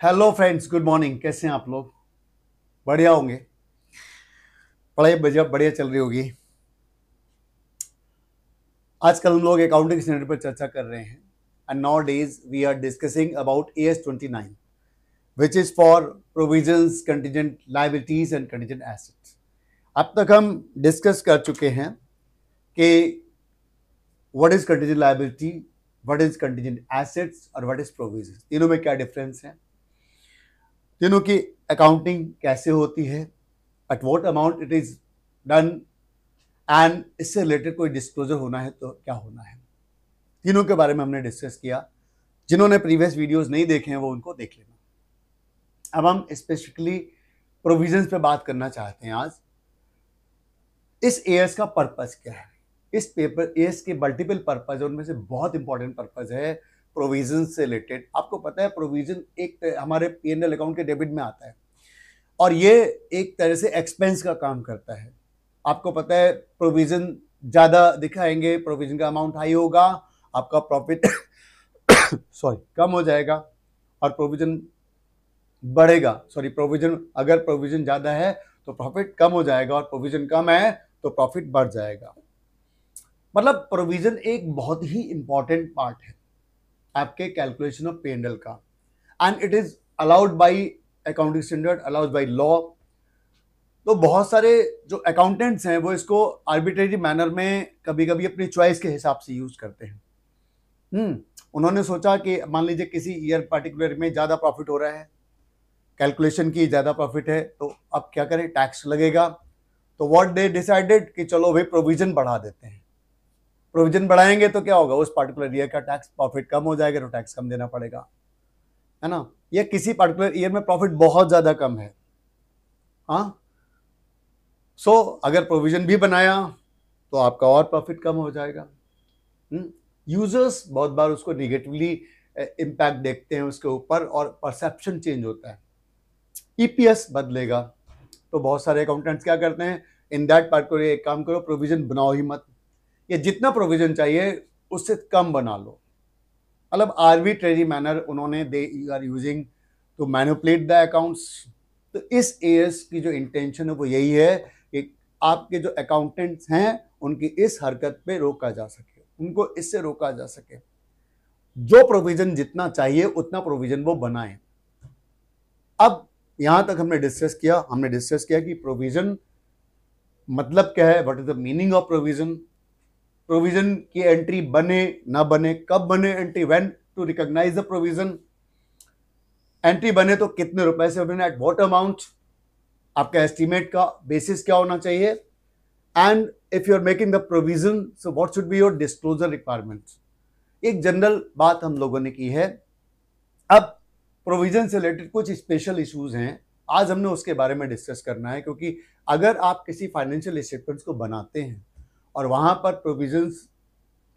Hello friends, good morning. कैसे हैं आप लोग? बढ़िया होंगे। पढ़ाई बढ़िया चल रही होगी। आजकल हम लोग अकाउंटिंग स्टैंडर्ड पर चर्चा कर रहे हैं and nowadays we are discussing about AS 29 which is for provisions, contingent liabilities and contingent assets. अब तक हम डिस्कस कर चुके हैं कि what is contingent liability, what is contingent assets और व्हाट इज प्रोविजंस। तीनों में क्या डिफरेंस है, तीनों की अकाउंटिंग कैसे होती है, eight what amount it is done, and इससे रिलेटेड कोई डिस्क्लोजर होना है तो क्या होना है। तीनों के बारे में हमने डिस्कस किया। जिन्होंने प्रीवियस वीडियोस नहीं देखे हैं वो उनको देख लेना। अब हम स्पेसिफिकली प्रोविजंस पे बात करना चाहते हैं। आज इस एएस का पर्पस क्या है। इस पेपर एएस के मल्टीपल पर्पस है, उनमें से बहुत इंपॉर्टेंट पर्पस है प्रोविजन से रिलेटेड। आपको पता है प्रोविजन एक हमारे P&L अकाउंट के डेबिट में आता है और ये एक तरह से एक्सपेंस का काम करता है। आपको पता है प्रोविजन ज्यादा दिखाएंगे, प्रोविजन का अमाउंट हाई होगा, आपका प्रॉफिट सॉरी कम हो जाएगा, और प्रोविजन बढ़ेगा। प्रोविजन अगर प्रोविजन ज्यादा है तो प्रॉफिट कम हो जाएगा, और प्रोविजन कम है तो प्रॉफिट बढ़ जाएगा। मतलब प्रोविजन एक बहुत ही इंपॉर्टेंट पार्ट है आपके कैलकुलेशन ऑफ P&L का, and it is allowed by accounting standard, allowed by law. तो बहुत सारे जो अकाउंटेंट्स हैं वो इसको आर्बिट्रेरी मैनर में कभी कभी अपनी चॉइस के हिसाब से यूज करते हैं। उन्होंने सोचा कि मान लीजिए किसी ईयर पर्टिकुलर में ज्यादा प्रॉफिट हो रहा है, कैलकुलेशन की ज्यादा प्रॉफिट है, तो अब क्या करें, टैक्स लगेगा। तो व्हाट दे डिसाइडेड कि चलो भाई प्रोविजन बढ़ा देते हैं। प्रोविजन बढ़ाएंगे तो क्या होगा, उस पर्टिकुलर ईयर का टैक्स प्रॉफिट कम हो जाएगा तो टैक्स कम देना पड़ेगा, है ना। या किसी पर्टिकुलर ईयर में प्रॉफिट बहुत ज्यादा कम है, हाँ, अगर प्रोविजन भी बनाया तो आपका और प्रॉफिट कम हो जाएगा। यूजर्स बहुत बार उसको निगेटिवली इम्पैक्ट देखते हैं उसके ऊपर, और परसेप्शन चेंज होता है, ईपीएस बदलेगा। तो बहुत सारे अकाउंटेंट्स क्या करते हैं, इन दैट पर्टिकुलर एक काम करो, प्रोविजन बनाओ ही मत, या जितना प्रोविजन चाहिए उससे कम बना लो। मतलब आर्बिट्रेरी मैनर उन्होंने they are using to manipulate the accounts. तो इस एएस की जो इंटेंशन है वो यही है कि आपके जो अकाउंटेंट्स हैं उनकी इस हरकत पे रोका जा सके, उनको इससे रोका जा सके। जो प्रोविजन जितना चाहिए उतना प्रोविजन वो बनाएं। अब यहां तक हमने डिस्कस किया कि प्रोविजन मतलब क्या है, what is the meaning of provision, provision की एंट्री बने ना बने, कब बने entry, when to recognise the provision, entry बने तो कितने रुपए से बने, एट व्हाट अमाउंट, आपका एस्टीमेट का बेसिस क्या होना चाहिए, and if you are making the provision so what should be your disclosure requirements. एक जनरल बात हम लोगों ने की है। अब प्रोविजन से रिलेटेड कुछ स्पेशल इश्यूज हैं, आज हमने उसके बारे में डिस्कस करना है, क्योंकि अगर आप किसी फाइनेंशियल स्टेटमेंट्स को बनाते हैं और वहां पर प्रोविजंस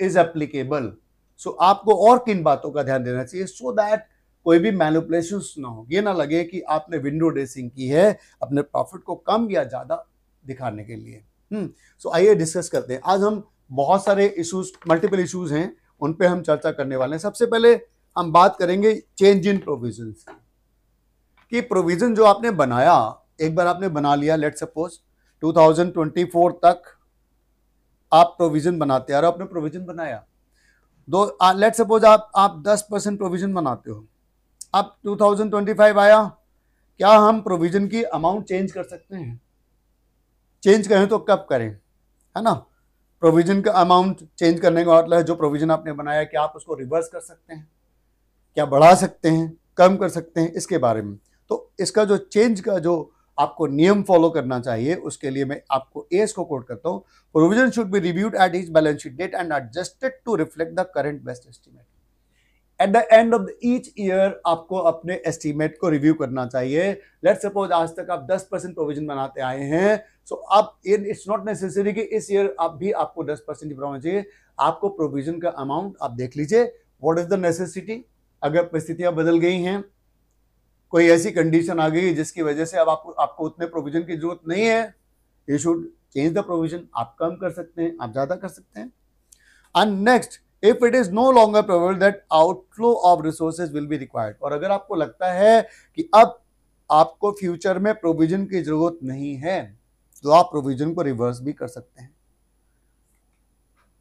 इज एप्लीकेबल, सो आपको और किन बातों का ध्यान देना चाहिए, सो दैट कोई भी मैनिपुलेशंस ना हो, ये ना लगे कि आपने विंडो ड्रेसिंग की है अपने प्रॉफिट को कम या ज्यादा दिखाने के लिए। सो आइए डिस्कस करते हैं। आज हम बहुत सारे इश्यूज, मल्टीपल इश्यूज हैं, उन पे हम चर्चा करने वाले हैं। सबसे पहले हम बात करेंगे चेंज इन प्रोविजंस कि प्रोविजन जो आपने बनाया, एक बार आपने बना लिया, लेट सपोज 2024 तक आप प्रोविजन बनाते आ रहे हो, आपने प्रोविजन बनाया लेट सपोज आप 10% प्रोविजन बनाते हो। अब 2025 आया, क्या हम प्रोविजन की अमाउंट चेंज कर सकते हैं? चेंज करें तो कब करें, है ना। प्रोविजन का अमाउंट चेंज करने का मतलब है जो प्रोविजन आपने बनाया, क्या आप उसको रिवर्स कर सकते हैं, क्या बढ़ा सकते हैं, कम कर सकते हैं, इसके बारे में। तो इसका जो चेंज का जो आपको नियम फॉलो करना चाहिए, उसके लिए मैं आपको एस को कोट करता हूं। Provision should be reviewed at each balance sheet date and adjusted to reflect the current best estimate. At the end of each year आपको अपने एस्टीमेट को रिव्यू करना चाहिए। लेट सपोज आज तक आप 10% प्रोविजन बनाते आए हैं, सो अब इट्स नॉट नेसेसरी कि इस ईयर आप भी आपको 10% ही बनाना चाहिए। आपको प्रोविजन का अमाउंट आप देख लीजिए, व्हाट इज द नेसेसिटी। अगर परिस्थितियां बदल गई हैं, कोई ऐसी कंडीशन आ गई जिसकी वजह से अब आपको उतने प्रोविजन की जरूरत नहीं है, you should change the provision. आप कम कर सकते हैं, आप ज्यादा कर सकते हैं। And next, if it is no longer probable that outflow of resources will be required, और अगर आपको लगता है कि अब आपको फ्यूचर में प्रोविजन की जरूरत नहीं है तो आप प्रोविजन को रिवर्स भी कर सकते हैं।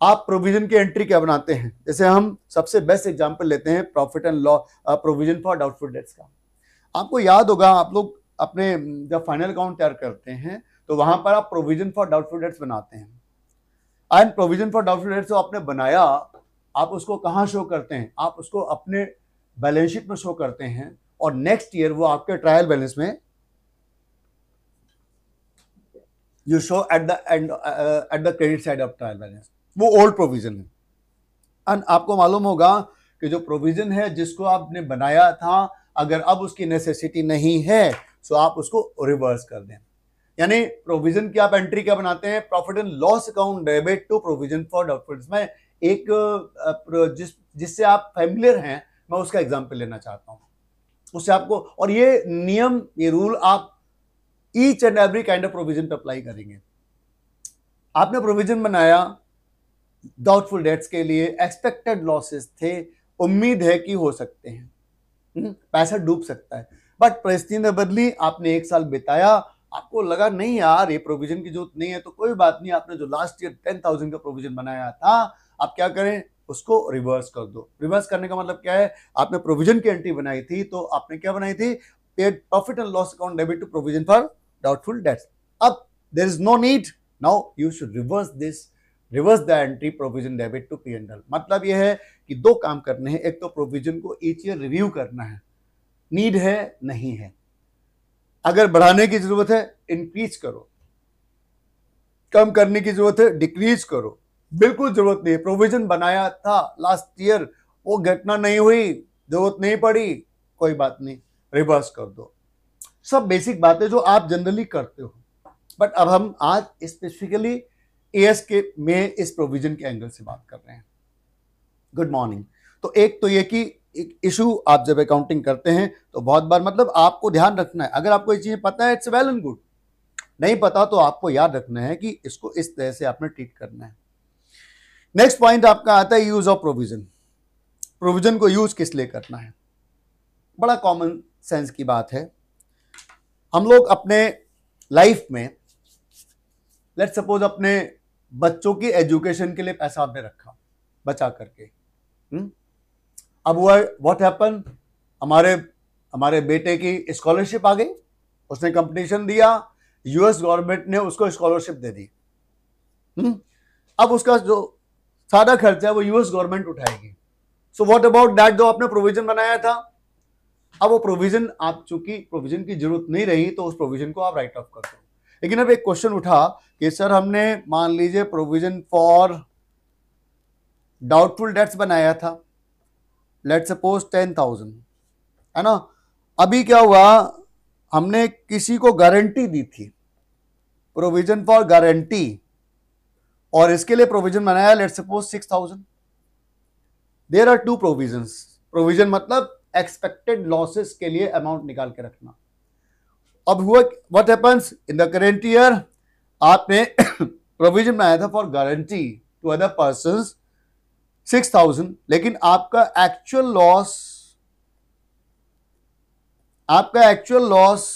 आप प्रोविजन की एंट्री क्या बनाते हैं? जैसे हम सबसे बेस्ट एग्जांपल लेते हैं profit and loss provision for doubtful dates का। आपको याद होगा, आप लोग अपने जब फाइनल अकाउंट तैयार करते हैं तो वहां पर आप प्रोविजन फॉर डाउटफुल डेट्स बनाते हैं। And provision for doubtful dates जो आपने बनाया, आप उसको कहां शो करते हैं? आप उसको अपने बैलेंस शीट में शो करते हैं, और नेक्स्ट ईयर वो आपके ट्रायल बैलेंस में you show at the and at the credit side of trial balance. वो ओल्ड प्रोविजन है। एंड आपको मालूम होगा कि जो प्रोविजन है जिसको आपने बनाया था, अगर अब उसकी नेसेसिटी नहीं है तो आप उसको रिवर्स कर दें। यानी प्रोविजन की आप एंट्री क्या बनाते हैं? Profit and loss account debit to provision for doubtful debts. मैं एक जिससे आप फैमिलियर हैं, मैं उसका एग्जांपल लेना चाहता हूं, उससे आपको, और ये नियम, ये रूल आप each and every kind of provision पे अप्लाई करेंगे। आपने प्रोविजन बनाया डाउटफुल डेट्स के लिए, एक्सपेक्टेड लॉसेस थे, उम्मीद है कि हो सकते हैं, पैसा डूब सकता है, बट परिस्थिति ने बदली, आपने एक साल बिताया, आपको लगा नहीं यार ये प्रोविजन की जरूरत नहीं है, तो कोई बात नहीं, आपने जो लास्ट ईयर 10,000 का प्रोविजन बनाया था, आप क्या करें? उसको रिवर्स कर दो। रिवर्स करने का मतलब क्या है? आपने प्रोविजन की एंट्री बनाई थी, तो आपने क्या बनाई थी? Paid profit and loss account debit to provision for doubtful debts. अब there is no need, now you should reverse this, reverse the entry provision debit to P&L। मतलब यह है कि दो काम करने हैं, एक तो प्रोविजन को ईच ईयर रिव्यू करना है, नीड है नहीं है, अगर बढ़ाने की जरूरत है इंक्रीज करो, कम करने की जरूरत है डिक्रीज करो, बिल्कुल जरूरत नहीं है, प्रोविजन बनाया था लास्ट ईयर, वो घटना नहीं हुई, जरूरत नहीं पड़ी, कोई बात नहीं, रिवर्स कर दो। सब बेसिक बातें जो आप जनरली करते हो, बट अब हम आज स्पेसिफिकली एएस के में इस प्रोविजन के एंगल से बात कर रहे हैं। Good morning. तो एक तो ये कि एक इशू, आप जब अकाउंटिंग करते हैं तो बहुत बार, मतलब आपको ध्यान रखना है, अगर आपको ये चीजें पता है इट्स वेल एंड गुड, नहीं पता तो आपको याद रखना है कि इसको इस तरह से आपने ट्रीट करना है। नेक्स्ट पॉइंट आपका आता है यूज ऑफ प्रोविजन। प्रोविजन को यूज किस लिए करना है? बड़ा कॉमन सेंस की बात है। हम लोग अपने लाइफ में, लेट्स सपोज अपने बच्चों की एजुकेशन के लिए पैसा आपने रखा बचा करके, अब हुआ व्हाट हैपन, हमारे बेटे की स्कॉलरशिप आ गई, उसने कंपटीशन दिया, यूएस गवर्नमेंट ने उसको स्कॉलरशिप दे दी, अब उसका जो सारा खर्चा है वो यूएस गवर्नमेंट उठाएगी। सो व्हाट अबाउट दैट, जो आपने प्रोविजन बनाया था, अब वो प्रोविजन, आप चूंकि प्रोविजन की जरूरत नहीं रही तो उस प्रोविजन को आप राइट ऑफ कर दो। लेकिन अब एक क्वेश्चन उठा कि सर हमने मान लीजिए प्रोविजन फॉर डाउटफुल डेट्स बनाया था, लेट्स सपोज 10,000, है ना, अभी क्या हुआ, हमने किसी को गारंटी दी थी, प्रोविजन फॉर गारंटी, और इसके लिए प्रोविजन बनाया let's suppose 6,000। There are two provisions. Provision मतलब एक्सपेक्टेड लॉसेस के लिए अमाउंट निकाल के रखना। अब हुआ what happens in the current year, आपने प्रोविजन बनाया था for guarantee to other persons 6,000, लेकिन आपका एक्चुअल लॉस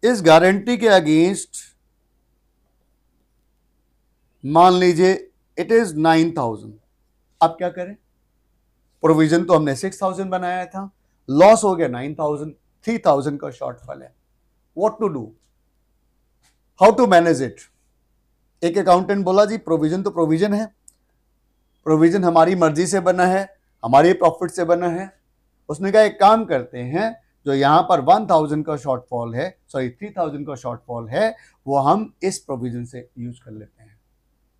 इस गारंटी के अगेंस्ट मान लीजिए इट इज 9,000। अब क्या करें? प्रोविजन तो हमने 6,000 बनाया था, लॉस हो गया 9,000, 3,000 का शॉर्टफॉल है। What to do, how to manage it? एक अकाउंटेंट बोला जी प्रोविजन तो प्रोविजन है, प्रोविजन हमारी मर्जी से बना है, हमारी प्रॉफिट से बना है। उसने कहा एक काम करते हैं, जो यहां पर 1,000 का शॉर्टफॉल है, सॉरी 3,000 का शॉर्टफॉल है, वो हम इस प्रोविजन से यूज कर लेते हैं।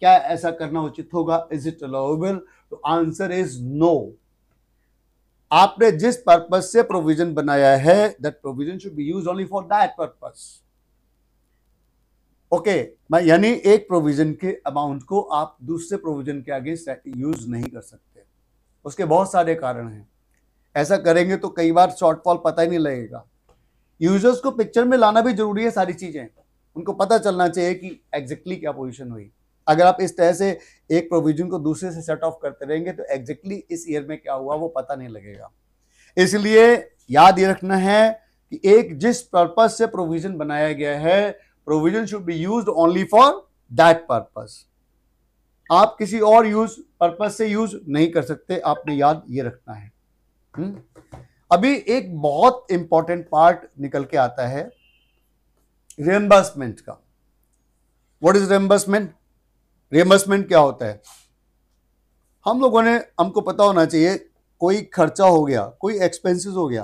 क्या ऐसा करना उचित होगा? Is it allowable? तो आंसर इज नो। आपने जिस पर्पज से प्रोविजन बनाया है, that provision should be used only for that purpose. Okay, यानी एक प्रोविजन के अमाउंट को आप दूसरे प्रोविजन के आगे यूज नहीं कर सकते। उसके बहुत सारे कारण हैं, ऐसा करेंगे तो कई बार शॉर्टफॉल पता ही नहीं लगेगा। यूजर्स को पिक्चर में लाना भी जरूरी है, सारी चीजें उनको पता चलना चाहिए कि एग्जैक्टली क्या पोजीशन हुई। अगर आप इस तरह से एक प्रोविजन को दूसरे से सेट ऑफ करते रहेंगे तो एग्जैक्टली इस ईयर में क्या हुआ वो पता नहीं लगेगा। इसलिए याद ये रखना है कि एक जिस पर्पज से प्रोविजन बनाया गया है, provision should be used only for that purpose. आप किसी और पर्पज से यूज नहीं कर सकते, आपने याद ये रखना है। अभी एक बहुत इंपॉर्टेंट पार्ट निकल के आता है रिएम्बर्समेंट का। What is reimbursement? रिएम्बर्समेंट क्या होता है? हमको पता होना चाहिए, कोई खर्चा हो गया, कोई एक्सपेंसेस हो गया,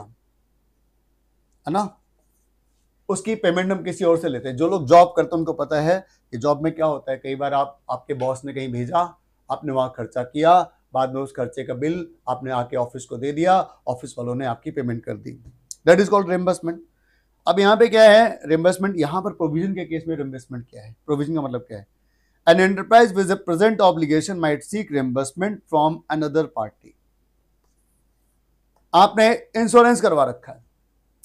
है ना, उसकी पेमेंट हम किसी और से लेते हैं। जो लोग जॉब करते हैं उनको पता है कि जॉब में क्या होता है, कई बार आपके बॉस ने कहीं भेजा, आपने वहां खर्चा किया, बाद में उस खर्चे का बिल आपने आके ऑफिस को दे दिया, ऑफिस वालों ने आपकी पेमेंट कर दी। That is called reimbursement. अब यहाँ पे क्या है रिएम्बर्समेंट? यहाँ पर प्रोविजन के केस में रिएम्बर्समेंट क्या है? प्रोविजन का मतलब क्या है? An enterprise with a present obligation might seek reimbursement from another party. आपने इंश्योरेंस करवा रखा है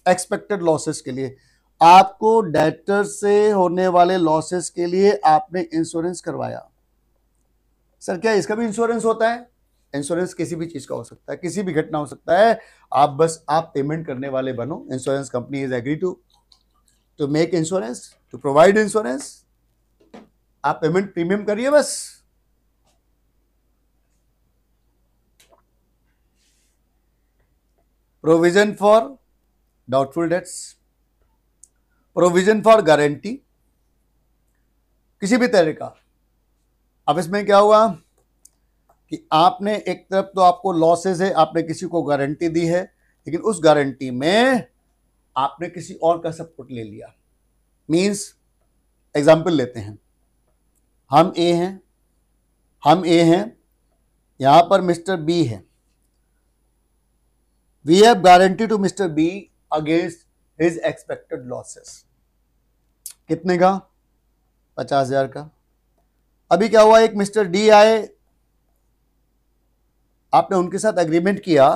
एक्सपेक्टेड लॉसेस के लिए, आपको डेटर से होने वाले लॉसेस के लिए आपने इंश्योरेंस करवाया। सर क्या इसका भी इंश्योरेंस होता है? इंश्योरेंस किसी भी चीज का हो सकता है, किसी भी घटना हो सकता है, आप पेमेंट करने वाले बनो। Insurance company is agree to make insurance, to provide insurance, आप पेमेंट प्रीमियम करिए बस। Provision for doubtful debts, provision for guarantee, किसी भी तरह का। अब इसमें क्या हुआ कि आपने एक तरफ तो आपको लॉसेस है, आपने किसी को गारंटी दी है, लेकिन उस गारंटी में आपने किसी और का सपोर्ट ले लिया। मींस एग्जांपल लेते हैं, हम ए हैं, यहां पर मिस्टर बी है। We have guarantee to mister B against his expected losses. कितने का? 50,000 का। अभी क्या हुआ, एक मिस्टर डी आए, आपने उनके साथ एग्रीमेंट किया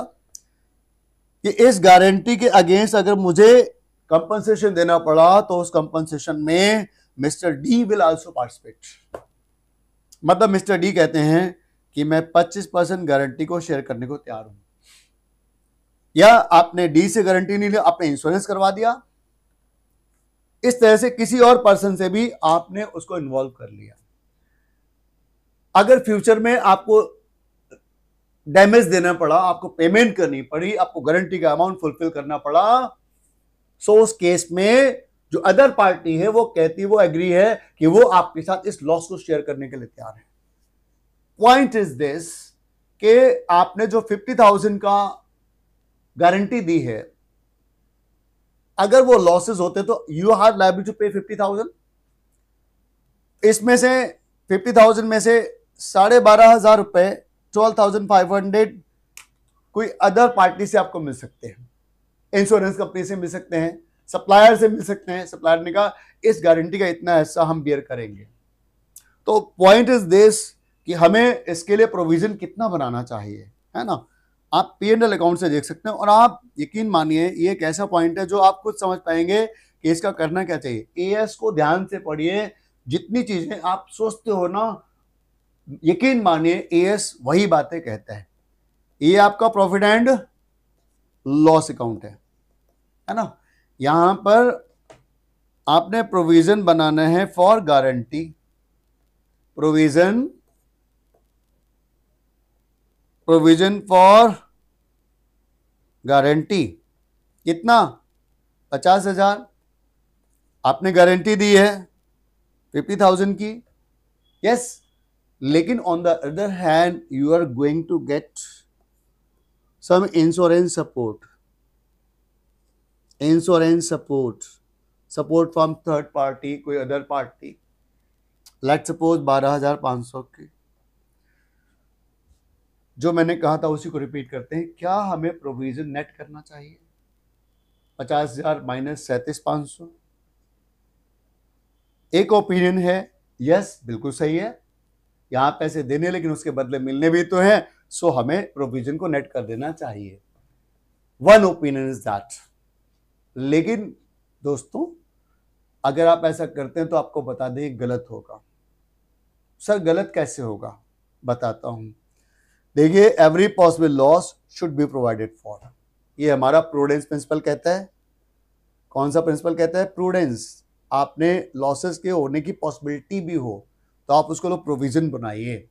कि इस गारंटी के अगेंस्ट अगर मुझे कंपनसेशन देना पड़ा तो उस कंपनसेशन में mister D will also participate. मतलब मिस्टर डी कहते हैं कि मैं 25% गारंटी को शेयर करने को तैयार हूं। या आपने डी से गारंटी नहीं लिया, आपने इंश्योरेंस करवा दिया। इस तरह से किसी और पर्सन से भी आपने उसको इन्वॉल्व कर लिया। अगर फ्यूचर में आपको डैमेज देना पड़ा, आपको पेमेंट करनी पड़ी, आपको गारंटी का अमाउंट फुलफिल करना पड़ा, सो उस केस में जो अदर पार्टी है वो कहती, वो एग्री है कि वो आपके साथ इस लॉस को शेयर करने के लिए तैयार है। पॉइंट इज दिस कि आपने जो 50,000 का गारंटी दी है, अगर वो लॉसेस होते तो यू आर लायबल टू पे 50,000। इसमें से 50,000 में से 12,500 रुपए 12,500 कोई अदर पार्टी से आपको मिल सकते हैं, इंश्योरेंस कंपनी से मिल सकते हैं, सप्लायर से मिल सकते हैं। सप्लायर ने कहा इस गारंटी का इतना हिस्सा हम बियर करेंगे। तो पॉइंट इज दिस कि हमें इसके लिए प्रोविजन कितना बनाना चाहिए, है ना। आप P&L अकाउंट से देख सकते हैं, और आप यकीन मानिए ये एक ऐसा पॉइंट है जो आप खुद समझ पाएंगे कि इसका करना क्या चाहिए। एएस को ध्यान से पढ़िए, जितनी चीजें आप सोचते हो ना, यकीन मानिए एएस वही बातें कहता है। ये आपका प्रॉफिट एंड लॉस अकाउंट है ना। यहां पर आपने प्रोविजन बनाना है for guarantee, provision for guarantee. कितना? 50,000 आपने गारंटी दी है 50,000 की, यस। लेकिन on the other hand you are going to get some insurance support from third party, कोई अदर पार्टी। लेट्स सपोज 12,500 की। जो मैंने कहा था उसी को रिपीट करते हैं। क्या हमें प्रोविजन नेट करना चाहिए? 50,000 माइनस 37,500। एक ओपिनियन है यस बिल्कुल सही है, यहां पैसे देने लेकिन उसके बदले मिलने भी तो हैं, सो हमें प्रोविजन को नेट कर देना चाहिए। One opinion is that. लेकिन दोस्तों अगर आप ऐसा करते हैं तो आपको बता दें गलत होगा। सर गलत कैसे होगा? बताता हूं। देखिए, every possible loss should be provided for, ये हमारा प्रूडेंस प्रिंसिपल कहता है। कौन सा प्रिंसिपल कहता है? प्रूडेंस। आपने लॉसेस के होने की पॉसिबिलिटी भी हो तो आप उसको प्रोविजन बनाइए।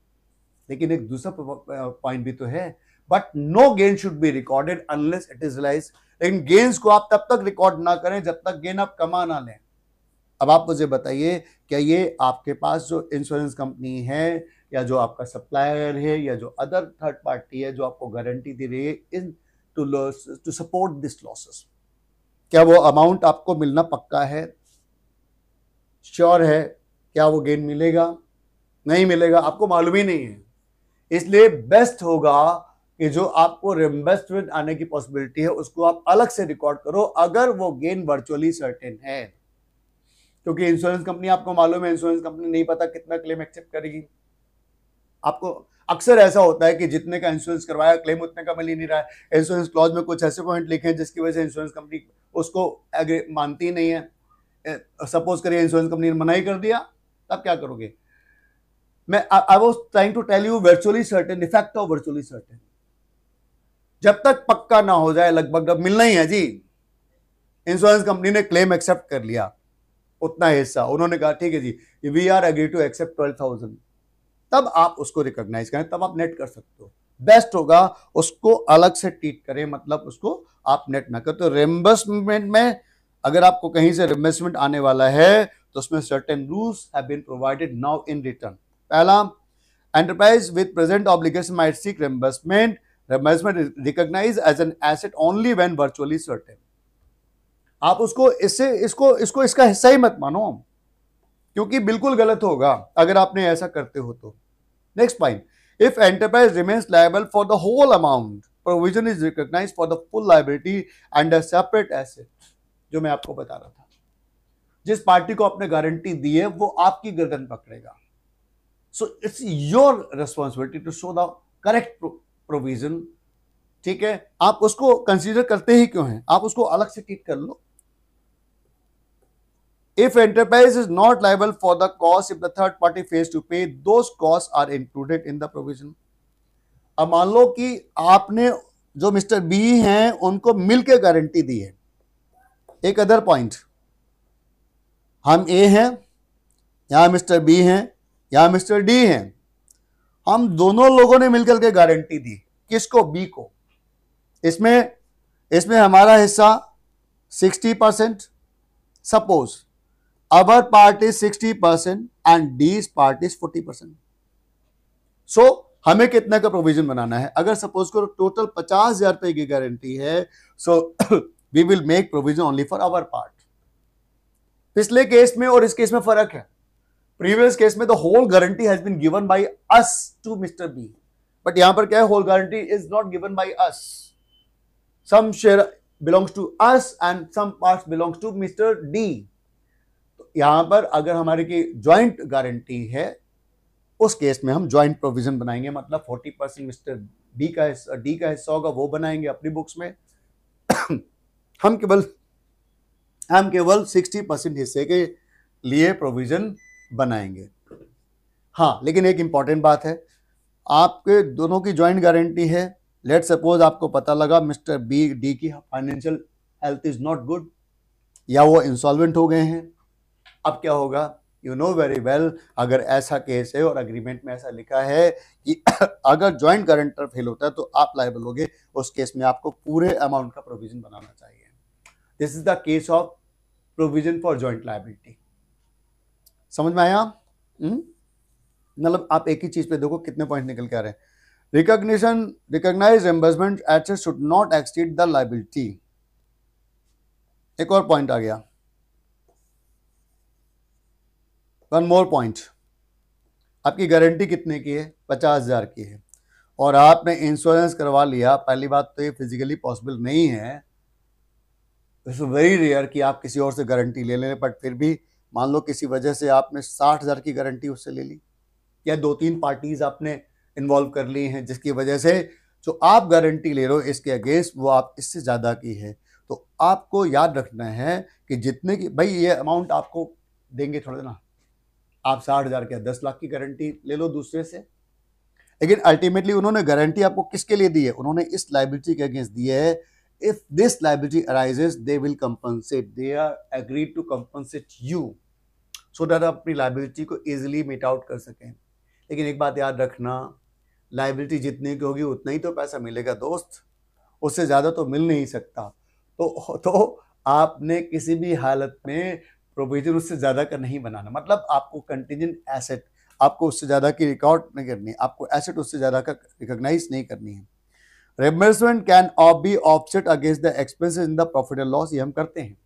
लेकिन एक दूसरा पॉइंट भी तो है, but no gain should be recorded unless it is realised. लेकिन गेन्स को आप तब तक रिकॉर्ड ना करें जब तक गेन आप कमा ना लें। अब आप मुझे बताइए, क्या ये आपके पास जो इंश्योरेंस कंपनी है या जो आपका सप्लायर है या जो अदर थर्ड पार्टी है जो आपको गारंटी दे रही है इन टू सपोर्ट दिस लॉसेस, क्या वो अमाउंट आपको मिलना पक्का है? श्योर है? क्या वो गेन मिलेगा? नहीं मिलेगा, आपको मालूम ही नहीं है। इसलिए बेस्ट होगा कि जो आपको रिइंबर्समेंट आने की पॉसिबिलिटी है उसको आप अलग से रिकॉर्ड करो, अगर वो गेन वर्चुअली सर्टेन है। क्योंकि इंश्योरेंस कंपनी, आपको मालूम है, इंश्योरेंस कंपनी नहीं पता कितना क्लेम एक्सेप्ट करेगी। आपको अक्सर ऐसा होता है कि जितने का इंश्योरेंस करवाया क्लेम उतने का मिल ही नहीं रहा है। इंश्योरेंस क्लॉज में कुछ ऐसे पॉइंट लिखे हैं जिसकी वजह से इंश्योरेंस कंपनी उसको मानती ही नहीं है। सपोज करिए इंश्योरेंस कंपनी ने मना ही कर दिया, तब क्या करोगे? I was trying to tell you virtually certain, effect of virtually certain. जब तक पक्का ना हो जाए, लगभग मिलना ही है जी। इंश्योरेंस कंपनी ने क्लेम एक्सेप्ट कर लिया उतना हिस्सा, उन्होंने कहा ठीक है जी we are agree to accept 12,000, तब आप उसको रिकॉग्नाइज करें, तब आप नेट कर सकते हो। बेस्ट होगा उसको अलग से ट्रीट करें, मतलब उसको आप नेट ना करें। तो रिइंबर्समेंट में अगर आपको कहीं से रिइंबर्समेंट आने वाला है तो उसमें certain rules have been provided now in return. पहला, enterprise with present obligation might seek reimbursement, reimbursement recognise as an asset only when virtually certain. आप उसको इसको इसका हिस्सा ही मत मानो, क्योंकि बिल्कुल गलत होगा अगर आपने ऐसा करते हो तो। Next point, if enterprise remains liable for the whole amount, provision is recognised for the full liability and a separate asset. जो मैं आपको बता रहा था, जिस पार्टी को आपने गारंटी दी है वो आपकी गर्दन पकड़ेगा। So it's your responsibility to show the correct provision. ठीक है, आप उसको कंसीडर करते ही क्यों हैं? आप उसको अलग से ट्रीट कर लो। If enterprise is not liable for the cost if the third party fails to pay, those costs are included in the provision. अब मान लो कि आपने जो मिस्टर बी हैं उनको मिलकर गारंटी दी है। एक अदर पॉइंट, हम ए हैं, यहां मिस्टर बी हैं, यहां मिस्टर डी हैं, हम दोनों लोगों ने मिलकर के गारंटी दी। किसको? बी को। इसमें हमारा हिस्सा 60%, suppose our part is 60% and D's part is 40%. So हमें कितने का प्रोविजन बनाना है? अगर सपोज करो टोटल 50,000 रुपए की गारंटी है, so we will make provision only for our part. पिछले केस में और इस केस में फर्क है। प्रीवियस केस में the whole guarantee has been given by us to mister B, but यहां पर क्या है? Whole guarantee is not given by us, some share belongs to us and some parts belongs to mister D. यहां पर अगर हमारे की joint guarantee है, उस केस में हम ज्वाइंट प्रोविजन बनाएंगे, मतलब 40% मिस्टर डी का हिस्सा होगा, वो बनाएंगे अपनी बुक्स में। हम केवल 60% हिस्से के लिए प्रोविजन बनाएंगे। हाँ, लेकिन एक इंपॉर्टेंट बात है, आपके दोनों की ज्वाइंट गारंटी है। लेट सपोज आपको पता लगा मिस्टर बी डी की financial health is not good, या वो इंसॉल्वेंट हो गए हैं। अब क्या होगा? यू नो वेरी वेल, अगर ऐसा केस है और एग्रीमेंट में ऐसा लिखा है कि अगर ज्वाइंट गारंटर फेल होता है तो आप लायबल होगे, उस केस में आपको पूरे अमाउंट का प्रोविजन बनाना चाहिए। This is the case of provision for joint liability. समझ में आया? मतलब आप एक ही चीज पे देखो कितने पॉइंट निकल के आ रहे हैं। Recognise reimbursement asset should not exceed the liability. एक और पॉइंट आ गया, वन मोर पॉइंट। आपकी गारंटी कितने की है? 50,000 की है, और आपने इंश्योरेंस करवा लिया। पहली बात तो ये फिजिकली पॉसिबल नहीं है, इट्स वेरी रेयर कि आप किसी और से गारंटी ले लें, बट फिर भी मान लो किसी वजह से आपने 60,000 की गारंटी उससे ले ली, या 2-3 पार्टीज आपने इन्वॉल्व कर ली हैं, जिसकी वजह से जो आप गारंटी ले रहे हो इसके अगेंस्ट वो आप इससे ज़्यादा की है। तो आपको याद रखना है कि जितने की, भाई ये अमाउंट आपको देंगे थोड़ा ना, आप 60,000 के 10 लाख की गारंटी ले लो दूसरे से, लेकिन अल्टीमेटली उन्होंने गारंटी आपको किसके लिए दी है? उन्होंने इस लाइबिलिटी के अगेंस्ट दी है। If this liability arises they will compensate, they are agreed to compensate you, so that आप अपनी लाइबिलिटी को इजीली मीट आउट कर सकें। लेकिन एक बात याद रखना, लाइबिलिटी जितनी की होगी उतना ही तो पैसा मिलेगा दोस्त, उससे ज़्यादा तो मिल नहीं सकता। तो आपने किसी भी हालत में प्रोविजन उससे ज़्यादा का नहीं बनाना। मतलब आपको कंटिजेंट एसेट, आपको उससे ज़्यादा की रिकॉर्ड नहीं करनी है, आपको एसेट उससे ज़्यादा का रिकॉग्नाइज नहीं करनी है। Reimbursement can be offset against the expenses in the profit and loss, ये हम करते हैं।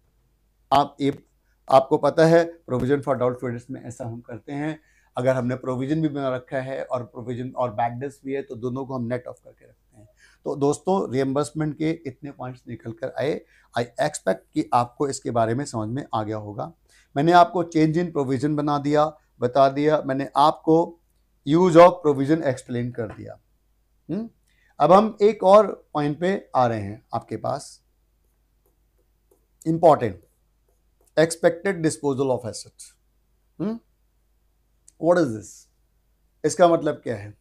आपको पता है प्रोविजन फॉर डाउटफुल डेट्स में ऐसा हम करते हैं। अगर हमने प्रोविजन भी बना रखा है और प्रोविजन और बैड डेट्स भी है तो दोनों को हम नेट ऑफ करके रखते हैं। तो दोस्तों रिइंबर्समेंट के इतने पॉइंट्स निकल कर आए। आई एक्सपेक्ट कि आपको इसके बारे में समझ में आ गया होगा। मैंने आपको चेंज इन प्रोविजन बता दिया, मैंने आपको यूज ऑफ प्रोविजन एक्सप्लेन कर दिया। अब हम एक और पॉइंट पे आ रहे हैं आपके पास, important, expected disposal of assets. What is this? इसका मतलब क्या है?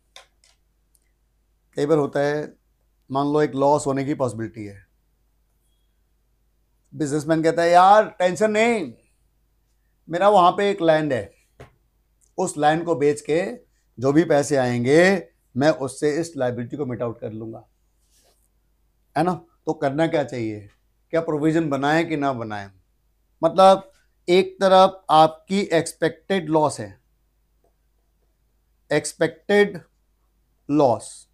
कई बार होता है, मान लो एक लॉस होने की पॉसिबिलिटी है, बिजनेसमैन कहता है यार टेंशन नहीं, मेरा वहां पे एक लैंड है, उस लैंड को बेच के जो भी पैसे आएंगे मैं उससे इस लाइबिलिटी को मिट आउट कर लूंगा, है ना? तो करना क्या चाहिए? क्या प्रोविजन बनाएं कि ना बनाएं? मतलब एक तरफ आपकी एक्सपेक्टेड लॉस है, expected loss,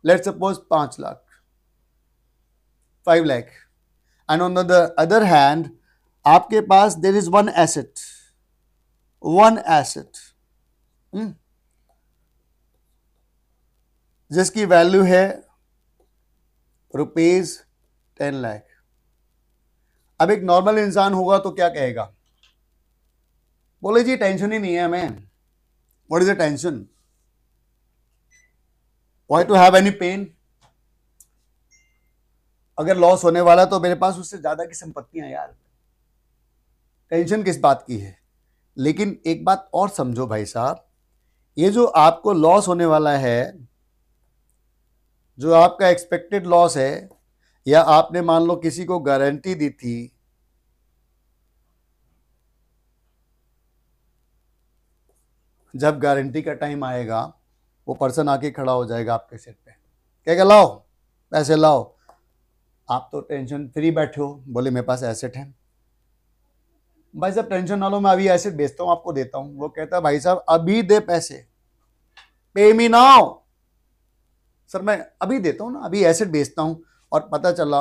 let's suppose 5 lakh, 5 lakh, and on the other hand आपके देर इज वन एसेट जिसकी वैल्यू है ₹10 लाख। अब एक नॉर्मल इंसान होगा तो क्या कहेगा? बोले जी टेंशन ही नहीं है हमें, what is the tension, why to have any pain, अगर लॉस होने वाला तो मेरे पास उससे ज्यादा की संपत्तियां यार, टेंशन किस बात की है? लेकिन एक बात और समझो भाई साहब, ये जो आपको लॉस होने वाला है, जो आपका एक्सपेक्टेड लॉस है, या आपने मान लो किसी को गारंटी दी थी, जब गारंटी का टाइम आएगा वो पर्सन आके खड़ा हो जाएगा आपके सिर पे, कहेगा लाओ पैसे लाओ, आप तो टेंशन फ्री बैठे हो, बोले मेरे पास एसेट है, भाई साहब टेंशन ना लो मैं अभी एसेट बेचता हूं आपको देता हूं। वो कहता है भाई साहब अभी दे पैसे, पे मी नाउ, सर मैं अभी देता हूं ना, अभी एसेट बेचता हूं, और पता चला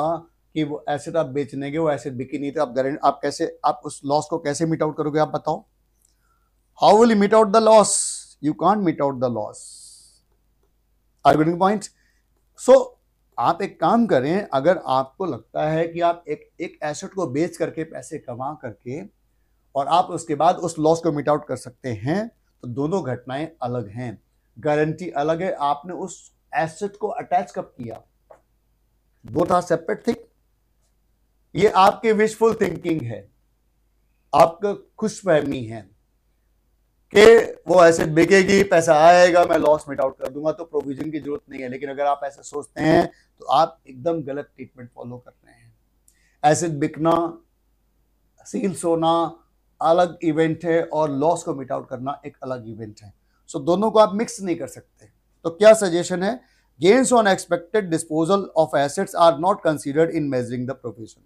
कि वो एसेट आप बेचने के, वो एसेट बिकी नहीं थे, आप उस लॉस को कैसे मिट आउट करोगे? आप बताओ, how will you meet out the loss? You can't meet out the loss. Are you getting point? So आप एक काम करें, अगर आपको लगता है कि आप एक एसेट को बेच करके पैसे कमा करके और आप उसके बाद उस लॉस को मिट आउट कर सकते हैं, तो दोनों घटनाएं अलग हैं। गारंटी अलग है, आपने उस एसेट को अटैच कब किया, बोथ आर सेपरेट थिंग। ये आपकी विशफुल थिंकिंग है, आपका खुशफहमी है कि वो एसेट बिकेगी, पैसा आएगा, मैं लॉस मिट आउट कर दूंगा, तो प्रोविजन की जरूरत नहीं है। लेकिन अगर आप ऐसा सोचते हैं तो आप एकदम गलत ट्रीटमेंट फॉलो कर रहे हैं। एसेट बिकना, सील्स होना अलग इवेंट है और लॉस को मिट आउट करना एक अलग इवेंट है। सो दोनों को आप मिक्स नहीं कर सकते। तो क्या सजेशन है? Gains on expected disposal of assets are not considered in measuring the provision.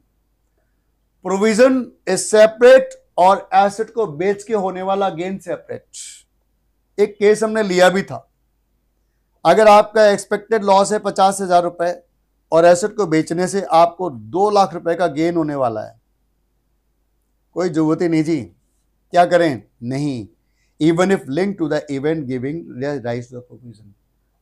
Provision is separate और एसेट को बेच के होने वाला गेन सेपरेट। एक केस हमने लिया भी था, अगर आपका एक्सपेक्टेड लॉस है 50,000 रुपए और एसेट को बेचने से आपको 2 लाख रुपए का गेन होने वाला है, कोई जरूरत ही नहीं जी, क्या करें? नहीं, even if link to the event giving rise to the provision.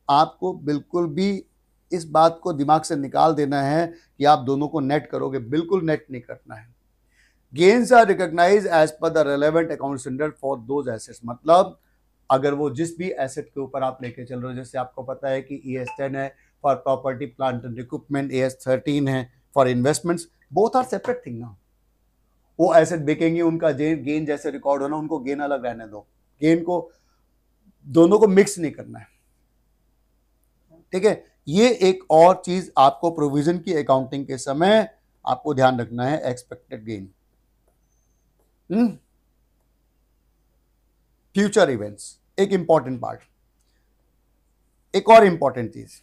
आपको बिल्कुल भी इस बात को दिमाग से निकाल देना है कि आप दोनों को नेट करोगे, बिल्कुल नेट नहीं करना है। Gains are recognised as per the relevant account standard for those assets. मतलब अगर वो जिस भी एसेट के ऊपर आप लेके चल रहे हो, जैसे आपको पता है कि ES10 है for property plant and equipment, ES13 है for investments, both are separate thing ना। वो एसेट बिकेंगे, उनका गेन जैसे रिकॉर्ड होना, उनको गेन अलग रहने दो, गेन को दोनों को मिक्स नहीं करना है। ठीक है, ये एक और चीज आपको प्रोविजन की अकाउंटिंग के समय आपको ध्यान रखना है, एक्सपेक्टेड गेन। फ्यूचर इवेंट्स एक इंपॉर्टेंट पार्ट। एक और इंपॉर्टेंट चीज,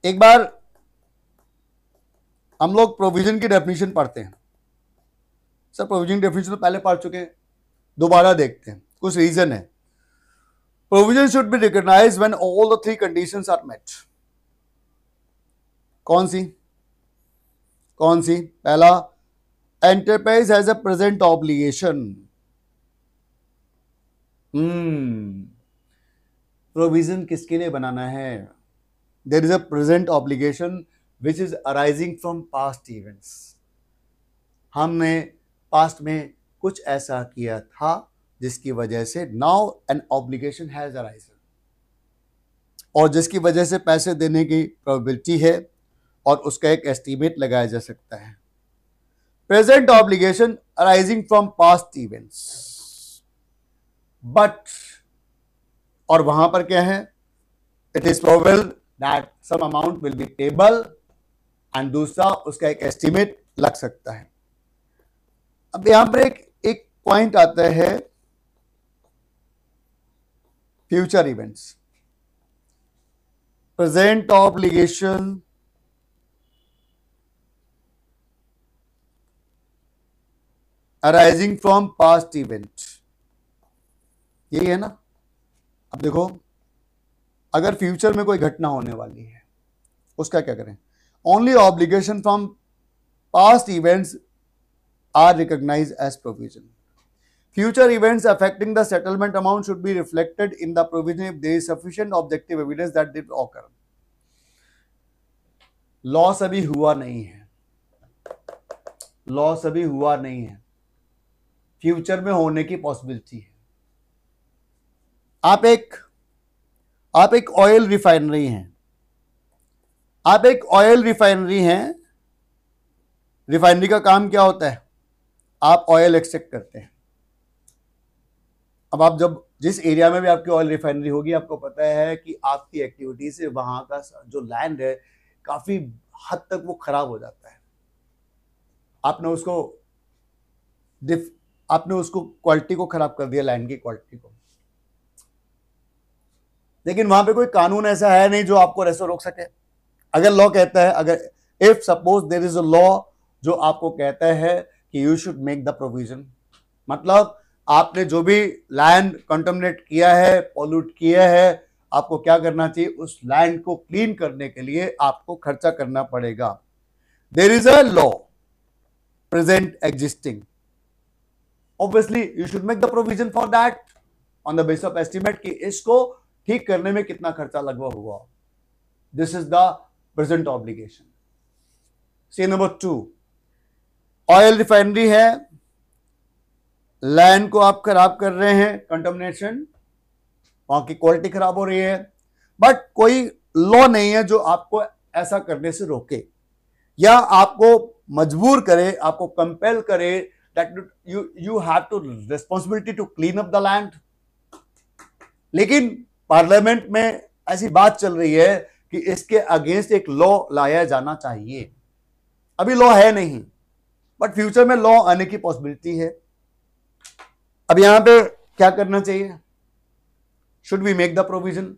एक बार हम लोग प्रोविजन की डेफिनेशन पढ़ते हैं। सर प्रोविजन की डेफिनेशन तो पहले पढ़ चुके हैं, दोबारा देखते हैं, कुछ रीजन है। Provision should be recognised when all the three conditions are met. कौन सी? पहला, enterprise has a present obligation. Provision किसके लिए बनाना है? There is a present obligation which is arising from past events. हमने पास्ट में कुछ ऐसा किया था जिसकी वजह से now an obligation has arisen, और जिसकी वजह से पैसे देने की प्रोबेबिलिटी है और उसका एक एस्टीमेट लगाया जा सकता है। Present obligation arising from past events, but, और वहां पर क्या है? It is probable that some amount will be payable, and दूसरा उसका एक एस्टीमेट लग सकता है। अब यहां पर एक पॉइंट आता है, future events, present obligation arising from past event, यही है ना? अब देखो, अगर फ्यूचर में कोई घटना होने वाली है, उसका क्या करें? Only obligation from past events are recognised as provision. Future events affecting the settlement amount should be reflected in the provision if there is sufficient objective evidence that did occur. Loss अभी हुआ नहीं है, loss अभी हुआ नहीं है, future में होने की पॉसिबिलिटी है। आप एक ऑयल रिफाइनरी हैं, रिफाइनरी का काम क्या होता है? आप ऑयल एक्सट्रैक्ट करते हैं। अब आप जिस एरिया में भी आपकी ऑयल रिफाइनरी होगी, आपको पता है कि आपकी एक्टिविटी से वहां का जो लैंड है काफी हद तक वो खराब हो जाता है। आपने उसको क्वालिटी को खराब कर दिया, लैंड की क्वालिटी को। लेकिन वहां पे कोई कानून ऐसा है नहीं जो आपको ऐसा रोक सके। अगर लॉ कहता है, अगर if suppose there is a law जो आपको कहता है कि you should make the provision, मतलब आपने जो भी लैंड कंटामिनेट किया है, पॉल्यूट किया है, आपको क्या करना चाहिए? उस लैंड को क्लीन करने के लिए आपको खर्चा करना पड़ेगा। There is a law present existing, obviously you should make the provision for that on the base of estimate कि इसको ठीक करने में कितना खर्चा लगभग हुआ। This is the present obligation. See number 2, oil refinery है, लैंड को आप खराब कर रहे हैं, कंटामिनेशन, वहां की क्वालिटी खराब हो रही है, बट कोई लॉ नहीं है जो आपको ऐसा करने से रोके या आपको मजबूर करे, आपको कंपेल करे that you have to responsibility to clean up the land. लेकिन पार्लियामेंट में ऐसी बात चल रही है कि इसके अगेंस्ट एक लॉ लाया जाना चाहिए। अभी लॉ है नहीं, बट फ्यूचर में लॉ आने की पॉसिबिलिटी है। अब यहां पे क्या करना चाहिए? Should we make the provision?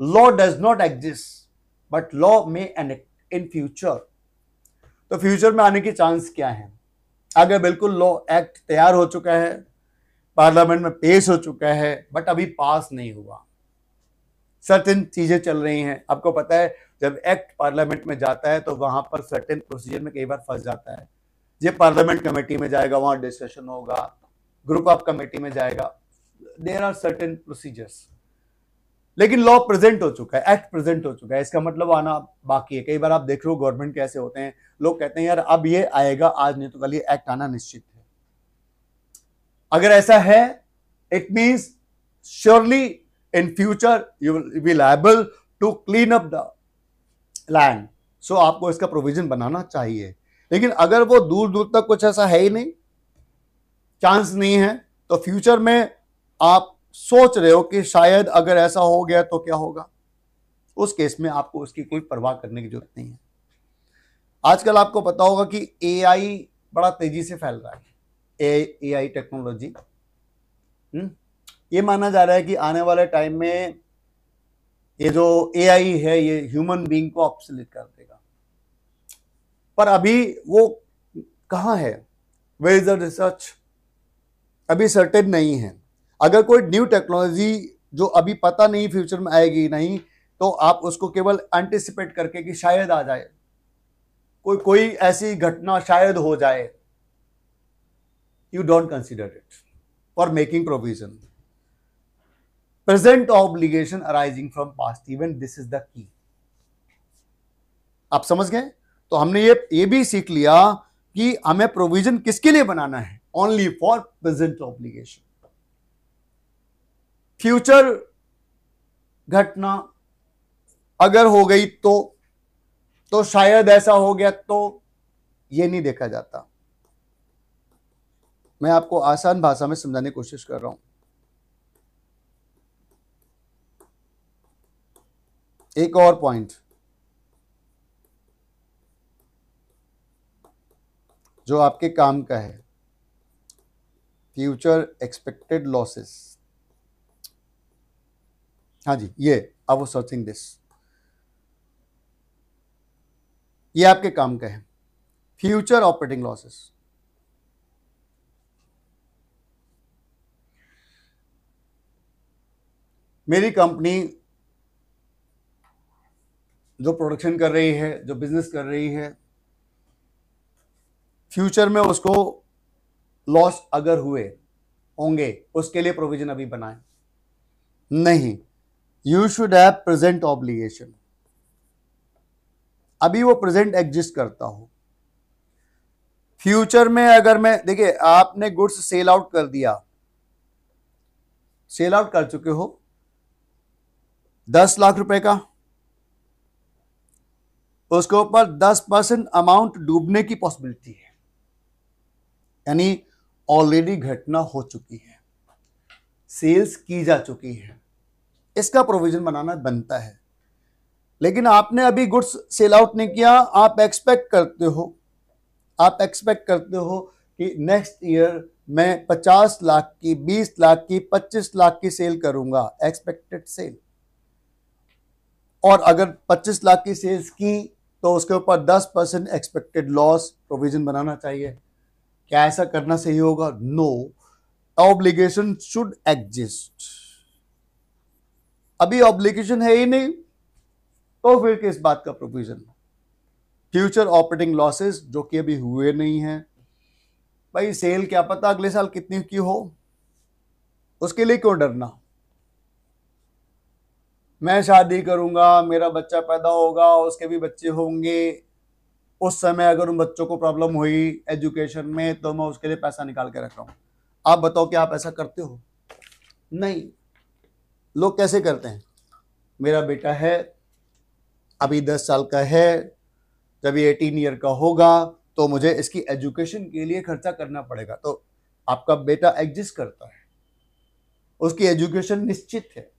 Law does not exist, but law में एनेक्ट इन फ्यूचर। तो फ्यूचर में आने की चांस क्या है? अगर बिल्कुल लॉ एक्ट तैयार हो चुका है, पार्लियामेंट में पेश हो चुका है, बट अभी पास नहीं हुआ, सर्टेन चीजें चल रही हैं। आपको पता है जब एक्ट पार्लियामेंट में जाता है तो वहां पर सर्टेन प्रोसीजर में कई बार फंस जाता है। ये पार्लियामेंट कमेटी में जाएगा, वहां डिस्कशन होगा, ग्रुप ऑफ कमेटी में जाएगा, देयर आर सर्टेन प्रोसीजर्स। लेकिन लॉ प्रेजेंट हो चुका है, एक्ट प्रेजेंट हो चुका है, इसका मतलब आना बाकी है। कई बार आप देख रहे हो गवर्नमेंट कैसे होते हैं, लोग कहते हैं यार अब ये आएगा, आज नहीं तो कल ये एक्ट आना निश्चित है। अगर ऐसा है, it means surely in future you will be liable to clean up the land. So आपको इसका प्रोविजन बनाना चाहिए। लेकिन अगर वो दूर दूर तक कुछ ऐसा है ही नहीं, चांस नहीं है, तो फ्यूचर में आप सोच रहे हो कि शायद अगर ऐसा हो गया तो क्या होगा। उस केस में आपको उसकी कोई परवाह करने की जरूरत नहीं है। आजकल आपको पता होगा कि एआई बड़ा तेजी से फैल रहा है। एआई टेक्नोलॉजी, ये माना जा रहा है कि आने वाले टाइम में ये जो एआई है ये ह्यूमन बीइंग को ऑब्सोलीट कर देगा। पर अभी वो कहाँ है, वेयर इज द रिसर्च, अभी सर्टेन नहीं है। अगर कोई न्यू टेक्नोलॉजी जो अभी पता नहीं फ्यूचर में आएगी नहीं, तो आप उसको केवल एंटिसिपेट करके कि शायद आ जाए, कोई ऐसी घटना शायद हो जाए, you don't consider it for making provision. Present obligation arising from past event, this is the key. आप समझ गए? तो हमने ये भी सीख लिया कि हमें प्रोविजन किसके लिए बनाना है, only for present obligation. Future घटना अगर हो गई तो शायद ऐसा हो गया, तो ये नहीं देखा जाता। मैं आपको आसान भाषा में समझाने की कोशिश कर रहा हूं। एक और पॉइंट जो आपके काम का है, फ्यूचर एक्सपेक्टेड लॉसेस। हाँ जी, ये आई वाज सर्चिंग दिस, ये आपके काम का है, फ्यूचर ऑपरेटिंग लॉसेस। मेरी कंपनी जो प्रोडक्शन कर रही है, जो बिजनेस कर रही है, फ्यूचर में उसको लॉस अगर हुए होंगे, उसके लिए प्रोविजन अभी बनाए नहीं। You should have present obligation. अभी वो प्रेजेंट एग्जिस्ट करता हो। फ्यूचर में अगर मैं, देखिए आपने गुड्स सेल आउट कर दिया, सेल आउट कर चुके हो 10 लाख रुपए का, उसके ऊपर 10% अमाउंट डूबने की पॉसिबिलिटी है, यानी ऑलरेडी घटना हो चुकी है, सेल्स की जा चुकी है, इसका प्रोविजन बनाना बनता है। लेकिन आपने अभी गुड्स सेल आउट नहीं किया, आप एक्सपेक्ट करते हो कि नेक्स्ट ईयर मैं 50 लाख की, 20 लाख की, 25 लाख की सेल करूंगा, एक्सपेक्टेड सेल। और अगर 25 लाख की सेल्स की तो उसके ऊपर 10% एक्सपेक्टेड लॉस प्रोविजन बनाना चाहिए। क्या ऐसा करना सही होगा? No, obligation should exist. अभी ऑब्लिगेशन है ही नहीं, तो फिर किस बात का प्रोविजन? फ्यूचर ऑपरेटिंग लॉसेस जो कि अभी हुए नहीं हैं, भाई सेल क्या पता अगले साल कितनी की हो, उसके लिए क्यों डरना? मैं शादी करूंगा, मेरा बच्चा पैदा होगा, उसके भी बच्चे होंगे, उस समय अगर उन बच्चों को प्रॉब्लम हुई एजुकेशन में, तो मैं उसके लिए पैसा निकाल के रख रहा हूं। आप बताओ क्या आप ऐसा करते हो? नहीं। लोग कैसे करते हैं? मेरा बेटा है, अभी 10 साल का है, जब ये 18 ईयर का होगा तो मुझे इसकी एजुकेशन के लिए खर्चा करना पड़ेगा। तो आपका बेटा एग्जिस्ट करता है, उसकी एजुकेशन निश्चित है,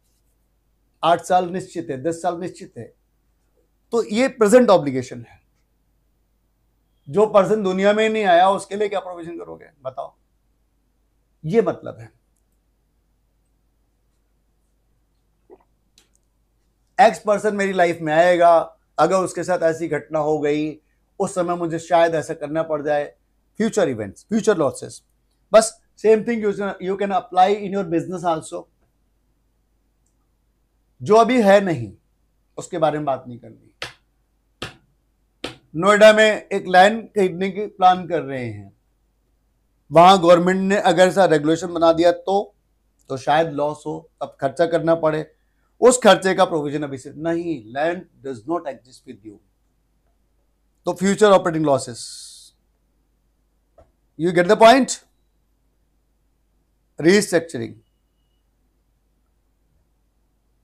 8 साल निश्चित है, 10 साल निश्चित है, तो ये प्रेजेंट ऑब्लिगेशन है। जो पर्सन दुनिया में नहीं आया उसके लिए क्या प्रोविजन करोगे बताओ? ये मतलब है। एक्स पर्सन मेरी लाइफ में आएगा, अगर उसके साथ ऐसी घटना हो गई, उस समय मुझे शायद ऐसा करना पड़ जाए। फ्यूचर इवेंट्स, फ्यूचर लॉसेस, बस same thing you can apply in your business also. जो अभी है नहीं उसके बारे में बात नहीं करनी। नोएडा में एक लैंड खरीदने की प्लान कर रहे हैं, वहां गवर्नमेंट ने अगर ऐसा रेगुलेशन बना दिया तो शायद लॉस हो, अब खर्चा करना पड़े, उस खर्चे का प्रोविजन अभी से नहीं। Land does not exist with you. तो future operating losses, you get the point? Restructuring,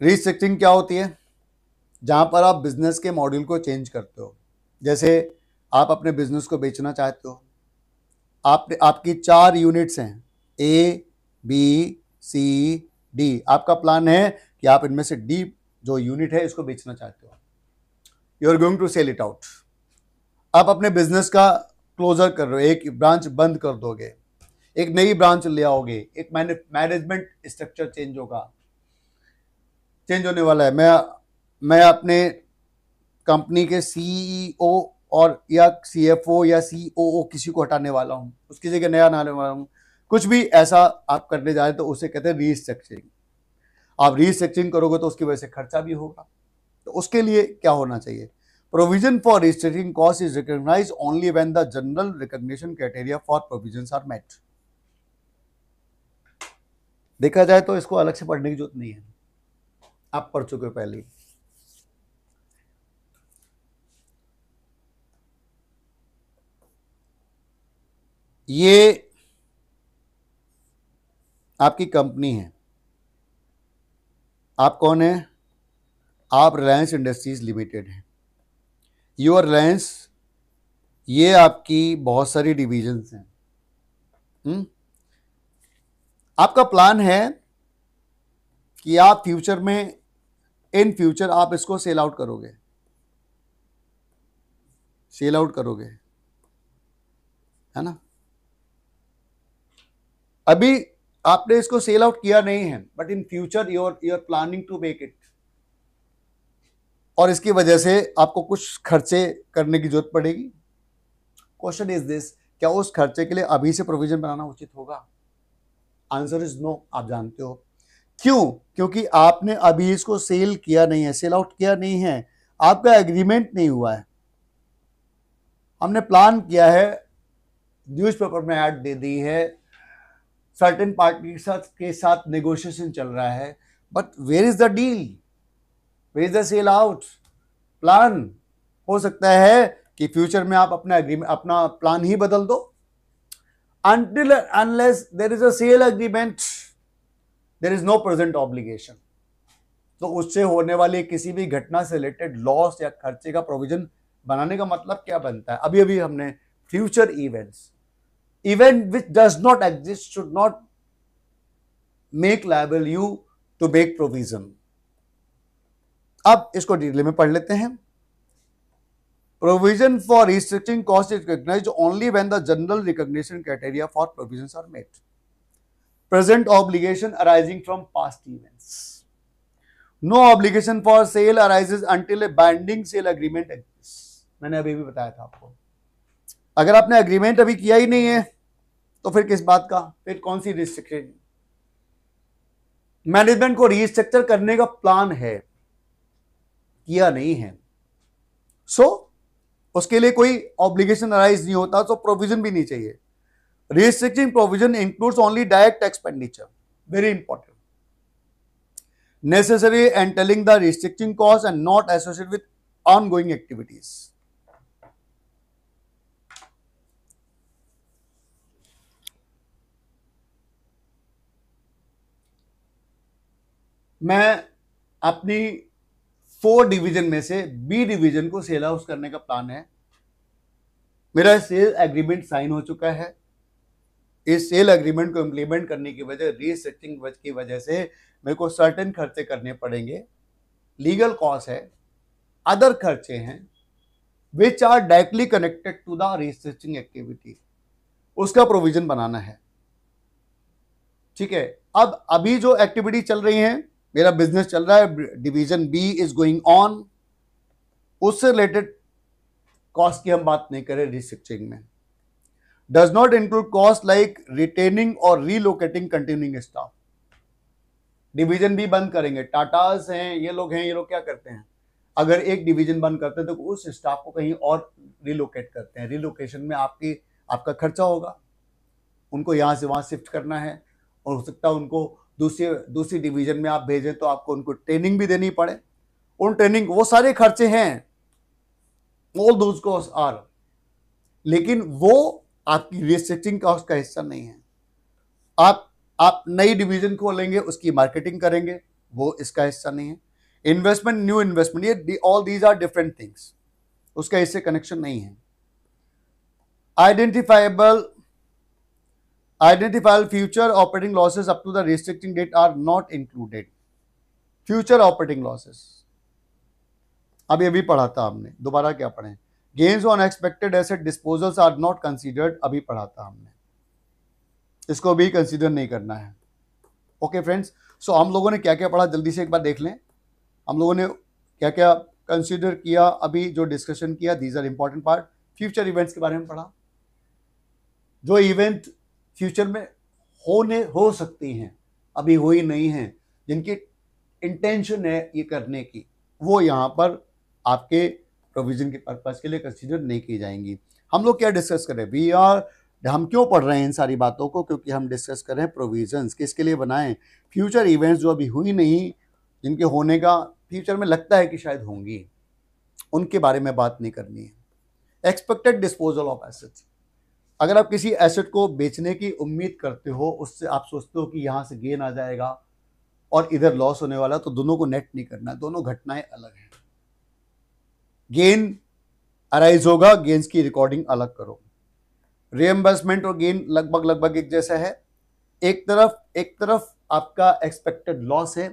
restructuring क्या होती है? जहां पर आप बिजनेस के मॉड्यूल को चेंज करते हो। जैसे आप अपने बिजनेस को बेचना चाहते हो, आपकी 4 यूनिट्स हैं, ए बी सी डी। आपका प्लान है कि आप इनमें से डी जो यूनिट है इसको बेचना चाहते हो, you are going to sell it out. आप अपने बिजनेस का क्लोजर कर रहे हो, एक ब्रांच बंद कर दोगे, एक नई ब्रांच ले आओगे, एक मैनेजमेंट स्ट्रक्चर चेंज होने वाला है। मैं अपने कंपनी के सीईओ और या सीएफओ या सीओओ किसी को हटाने वाला हूं, उसकी जगह नया लाने वाला हूं, कुछ भी ऐसा आप करने जा रहे तो उसे कहते हैं रीस्ट्रक्चरिंग। आप रीस्ट्रक्चरिंग करोगे तो उसकी वजह से खर्चा भी होगा, तो उसके लिए क्या होना चाहिए? Provision for restructuring cost is recognised only when the general recognition criteria for provisions are met. देखा जाए तो इसको अलग से पढ़ने की जरूरत नहीं है, आप पढ़ चुके हो पहले ही। ये आपकी कंपनी है, आप कौन है? आप रिलायंस इंडस्ट्रीज लिमिटेड है। योर रिलायंस, ये आपकी बहुत सारी डिविजन्स हैं। आपका प्लान है कि आप फ्यूचर में, इन फ्यूचर आप इसको सेल आउट करोगे, है ना? अभी आपने इसको सेल आउट किया नहीं है, but in future you are planning to make it, और इसकी वजह से आपको कुछ खर्चे करने की जरूरत पड़ेगी। क्वेश्चन इज दिस, क्या उस खर्चे के लिए अभी से प्रोविजन बनाना उचित होगा? Answer is no. आप जानते हो क्यों? क्योंकि आपने अभी इसको सेल किया नहीं है, सेल आउट किया नहीं है, आपका एग्रीमेंट नहीं हुआ है। हमने प्लान किया है, न्यूज़पेपर में ऐड दे दी है, सर्टेन पार्टी के साथ नेगोशिएशन चल रहा है, but where is the deal, where is the sale out plan? हो सकता है कि फ्यूचर में आप अपना एग्रीमेंट, अपना प्लान ही बदल दो। Until unless there is a sale agreement, there is no present obligation. तो उससे होने वाली किसी भी घटना से रिलेटेड लॉस या खर्चे का प्रोविजन बनाने का मतलब क्या बनता है? अभी अभी हमने future event which does not exist should not make liable you to make provision. अब इसको डिटेल में पढ़ लेते हैं। Provision for restructuring cost is recognized only when the general recognition criteria for provisions are met. Present obligation arising from past events. No obligation for sale arises until a binding sale agreement exists. मैंने अभी भी बताया था आपको। अगर आपने agreement अभी किया ही नहीं है तो फिर किस बात का, फिर कौन सी रिस्ट्रिक्शन? मैनेजमेंट को रीस्ट्रक्चर करने का प्लान है, किया नहीं है, उसके लिए कोई ऑब्लिगेशन अराइज नहीं होता, तो प्रोविजन भी नहीं चाहिए। Restricting provision includes only direct expenditure, very important, necessary and telling the restricting cost and not associated with ongoing activities. मैं अपनी 4 डिवीजन में से बी डिवीजन को सेल आउट करने का प्लान है। मेरा सेल एग्रीमेंट साइन हो चुका है। इस सेल एग्रीमेंट को इंप्लीमेंट करने की वजह, रीस्ट्रक्चरिंग की वजह से मेरे को सर्टेन खर्चे करने पड़ेंगे, लीगल कॉस्ट है, अदर खर्चे हैं which are directly connected to the restructuring activity, उसका प्रोविजन बनाना है। ठीक है, अब अभी जो एक्टिविटी चल रही है, मेरा बिजनेस चल रहा है, division B is going on, उससे रिलेटेड कॉस्ट की हम बात नहीं करें रिस्ट्रक्चरिंग में। Does not include cost like retaining और relocating continuing staff. Division B बंद करेंगे, टाटास हैं, ये लोग क्या करते हैं, अगर एक डिवीजन बंद करते हैं तो उस स्टाफ को कहीं और रिलोकेट करते हैं। रिलोकेशन में आपका खर्चा होगा, उनको यहां से वहां शिफ्ट करना है, और हो सकता है उनको दूसरी डिवीजन में आप भेजें तो आपको उनको ट्रेनिंग भी देनी पड़े। उन ट्रेनिंग, वो सारे खर्चे हैं, ऑल दोज कॉस्ट आर, लेकिन वो आपकी रिस्ट्रक्चरिंग कॉस्ट का हिस्सा नहीं है। आप नई डिवीजन खोलेंगे, उसकी मार्केटिंग करेंगे, वो इसका हिस्सा नहीं है। इन्वेस्टमेंट, न्यू इन्वेस्टमेंट, ये all these are different things, उसका इससे कनेक्शन नहीं है। Identifiable future operating losses up to the restricting date are not included. Future operating losses अभी अभी पढ़ा था हमने, दोबारा क्या पढ़ें? Gains on expected asset disposals are not considered, अभी पढ़ा था हमने, इसको भी कंसीडर नहीं करना है। ओके फ्रेंड्स, सो हम लोगों ने क्या क्या पढ़ा जल्दी से एक बार देख लें। हम लोगों ने क्या क्या कंसीडर किया, अभी जो डिस्कशन किया, these are important part. Future events के बारे में पढ़ा, जो इवेंट फ्यूचर में हो सकती हैं, अभी हुई नहीं है, जिनकी इंटेंशन है ये करने की, वो यहाँ पर आपके प्रोविजन के पर्पस के लिए कंसीडर नहीं की जाएंगी। हम लोग क्या डिस्कस करें, हम क्यों पढ़ रहे हैं इन सारी बातों को? क्योंकि हम डिस्कस कर रहे हैं प्रोविजंस किसके लिए बनाएं, फ्यूचर इवेंट्स जो अभी हुई नहीं, जिनके होने का फ्यूचर में लगता है कि शायद होंगी, उनके बारे में बात नहीं करनी है। एक्सपेक्टेड डिस्पोजल ऑफ एसेट्स, अगर आप किसी एसेट को बेचने की उम्मीद करते हो, उससे आप सोचते हो कि यहां से गेन आ जाएगा और इधर लॉस होने वाला, तो दोनों को नेट नहीं करना, दोनों घटनाएं अलग हैं। गेन अराइज होगा, गेन्स की रिकॉर्डिंग अलग करो। रिएम्बर्समेंट और गेन लगभग एक जैसा है। एक तरफ आपका एक्सपेक्टेड लॉस है,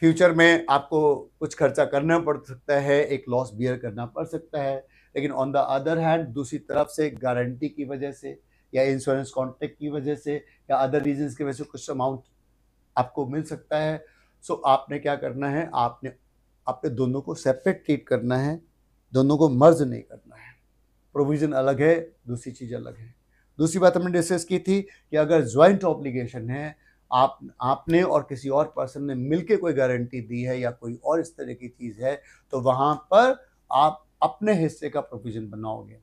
फ्यूचर में आपको कुछ खर्चा करना पड़ सकता है, एक लॉस बियर करना पड़ सकता है, लेकिन ऑन द अदर हैंड दूसरी तरफ से गारंटी की वजह से या इंश्योरेंस कॉन्ट्रैक्ट की वजह से या अदर रीजंस की वजह से कुछ अमाउंट आपको मिल सकता है। सो आपने क्या करना है, आपने दोनों को सेपरेट ट्रीट करना है, दोनों को मर्ज नहीं करना है। प्रोविजन अलग है, दूसरी चीज अलग है। दूसरी बात हमने डिस्कस की थी कि अगर ज्वाइंट ऑब्लिगेशन है, आपने और किसी और पर्सन ने मिलकर कोई गारंटी दी है या कोई और इस तरह की चीज है, तो वहां पर आप अपने हिस्से का प्रोविजन बनाओगे।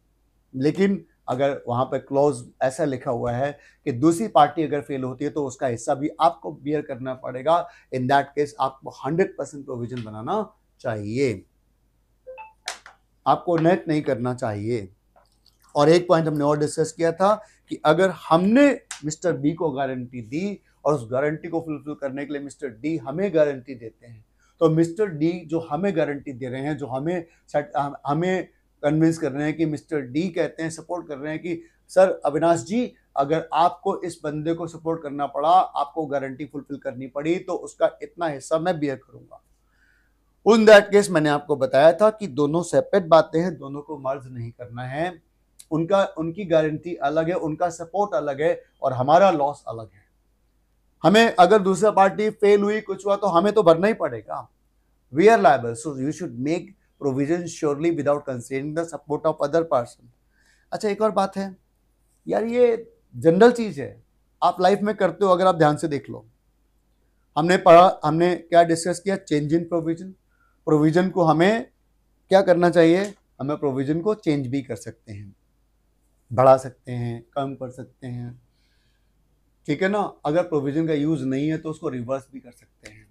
लेकिन अगर वहां पर क्लॉज ऐसा लिखा हुआ है कि दूसरी पार्टी अगर फेल होती है तो उसका हिस्सा भी आपको बियर करना पड़ेगा, इन दैट केस आपको 100% प्रोविजन बनाना चाहिए, आपको नेट नहीं करना चाहिए। और एक पॉइंट हमने और डिस्कस किया था कि अगर हमने मिस्टर बी को गारंटी दी और उस गारंटी को फुलफिल करने के लिए मिस्टर डी हमें गारंटी देते हैं, तो मिस्टर डी जो हमें गारंटी दे रहे हैं, जो हमें कन्विंस कर रहे हैं कि मिस्टर डी कहते हैं, सपोर्ट कर रहे हैं कि सर अविनाश जी, अगर आपको इस बंदे को सपोर्ट करना पड़ा, आपको गारंटी फुलफिल करनी पड़ी, तो उसका इतना हिस्सा मैं बियर करूंगा। उन दैट केस मैंने आपको बताया था कि दोनों सेपरेट बातें हैं, दोनों को मर्ज नहीं करना है। उनकी गारंटी अलग है, उनका सपोर्ट अलग है और हमारा लॉस अलग है। हमें अगर दूसरा पार्टी फेल हुई, कुछ हुआ, तो हमें तो भरना ही पड़ेगा। We are liable, so you should make provision surely without considering the support of other person. अच्छा, एक और बात है यार, ये जनरल चीज है, आप लाइफ में करते हो, अगर आप ध्यान से देख लो। हमने क्या डिस्कस किया, चेंज इन प्रोविजन। प्रोविजन को हमें क्या करना चाहिए, हमें प्रोविजन को चेंज भी कर सकते हैं, बढ़ा सकते हैं, कम कर सकते हैं, ठीक है ना। अगर प्रोविजन का यूज नहीं है तो उसको रिवर्स भी कर सकते हैं।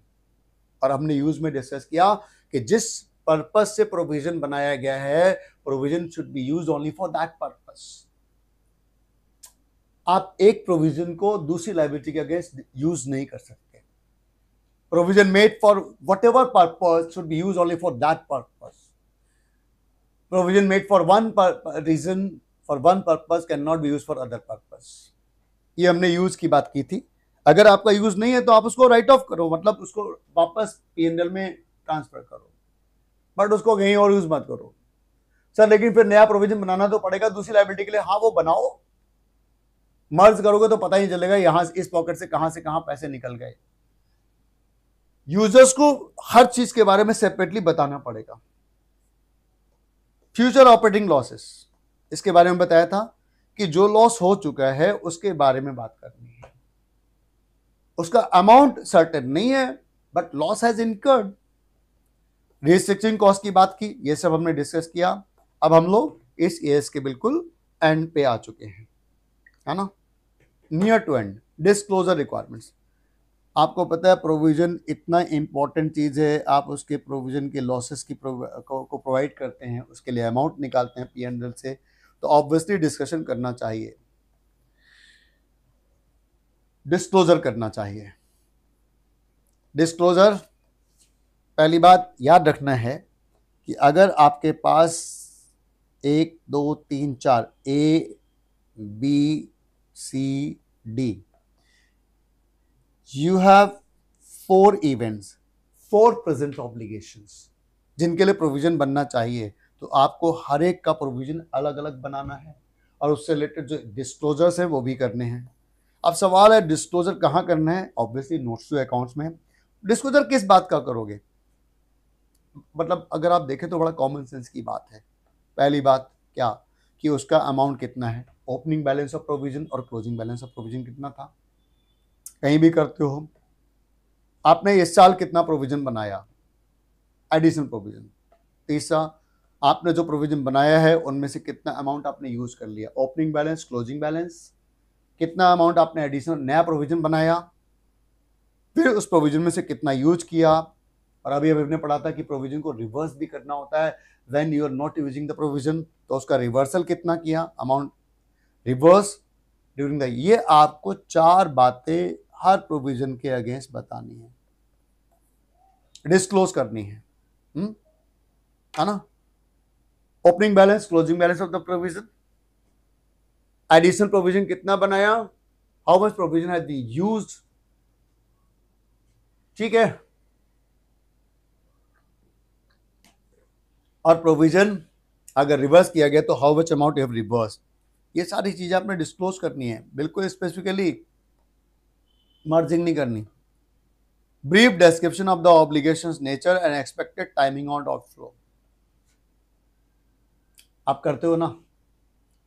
और हमने यूज में डिस्कस किया कि जिस पर्पस से प्रोविजन बनाया गया है, provision should B use only for that purpose. आप एक प्रोविजन को दूसरी लायबिलिटी के अगेंस्ट यूज नहीं कर सकते। Provision made for whatever purpose should be used only for that purpose. Provision made for one reason, for one purpose cannot be used for other purpose. ये हमने यूज की बात की थी। अगर आपका यूज नहीं है तो आप उसको राइट ऑफ करो, मतलब उसको वापस पीएनएल में ट्रांसफर करो, बट उसको कहीं और यूज मत करो। सर लेकिन फिर नया प्रोविजन बनाना तो पड़ेगा दूसरी लायबिलिटी के लिए। हाँ, वो बनाओ, मर्ज करोगे तो पता ही चलेगा यहां इस पॉकेट से कहां पैसे निकल गए। यूजर्स को हर चीज के बारे में सेपरेटली बताना पड़ेगा। फ्यूचर ऑपरेटिंग लॉसेस, इसके बारे में बताया था कि जो लॉस हो चुका है उसके बारे में बात करनी है। उसका अमाउंट सर्टेन नहीं है, but loss has incurred. Restructuring cost की बात की, ये सब हमने डिस्कस किया। अब हम लोग इस ईयर्स के बिल्कुल एंड पे आ चुके हैं, है ना, near to end. Disclosure requirements, आपको पता है प्रोविजन इतना इंपॉर्टेंट चीज है। आप उसके प्रोविजन के लॉसेस की को प्रोवाइड करते हैं, उसके लिए अमाउंट निकालते हैं पीएनएल से, तो ऑब्वियसली डिस्कशन करना चाहिए, डिस्क्लोजर करना चाहिए। डिस्क्लोजर, पहली बात याद रखना है कि अगर आपके पास 1 2 3 4 A B C D, you have 4 events, for present obligations, जिनके लिए प्रोविजन बनना चाहिए, तो आपको हर एक का प्रोविजन अलग अलग बनाना है और उससे रिलेटेड जो डिस्क्लोजर्स हैं वो भी करने हैं। अब सवाल है डिस्क्लोजर कहाँ करना है? ऑब्वियसली नोट्स टू अकाउंट्स में। डिस्क्लोजर किस बात का करोगे? मतलब अगर आप देखें तो बड़ा कॉमन सेंस की बात है। पहली बात क्या कि उसका अमाउंट कितना है, ओपनिंग बैलेंस ऑफ प्रोविजन और क्लोजिंग बैलेंस ऑफ प्रोविजन कितना था, कहीं भी करते हो। आपने इस साल कितना प्रोविजन बनाया, एडिशनल प्रोविजन। तीसरा, आपने जो प्रोविजन बनाया है उनमें से कितना अमाउंट आपने यूज कर लिया, ओपनिंग बैलेंस, क्लोजिंग बैलेंस, कितना अमाउंट आपने एडिशनल नया प्रोविजन बनाया, फिर उस प्रोविजन में से कितना यूज किया। और अभी हमने पढ़ा था कि प्रोविजन को रिवर्स भी करना होता है, when you are not using the provision, तो उसका रिवर्सल कितना किया, अमाउंट रिवर्स ड्यूरिंग द। ये आपको 4 बातें हर प्रोविजन के अगेंस्ट बतानी है, डिस्क्लोज करनी है ना। Opening balance, closing balance of the provision, additional provision कितना बनाया, how much provision has been used, ठीक है। और प्रोविजन अगर रिवर्स किया गया तो how much amount you have reverse. ये सारी चीजें आपने डिस्क्लोज करनी है, बिल्कुल स्पेसिफिकली मर्जिंग नहीं करनी। Brief description of the obligations, nature and expected timing on outflow. आप करते हो ना,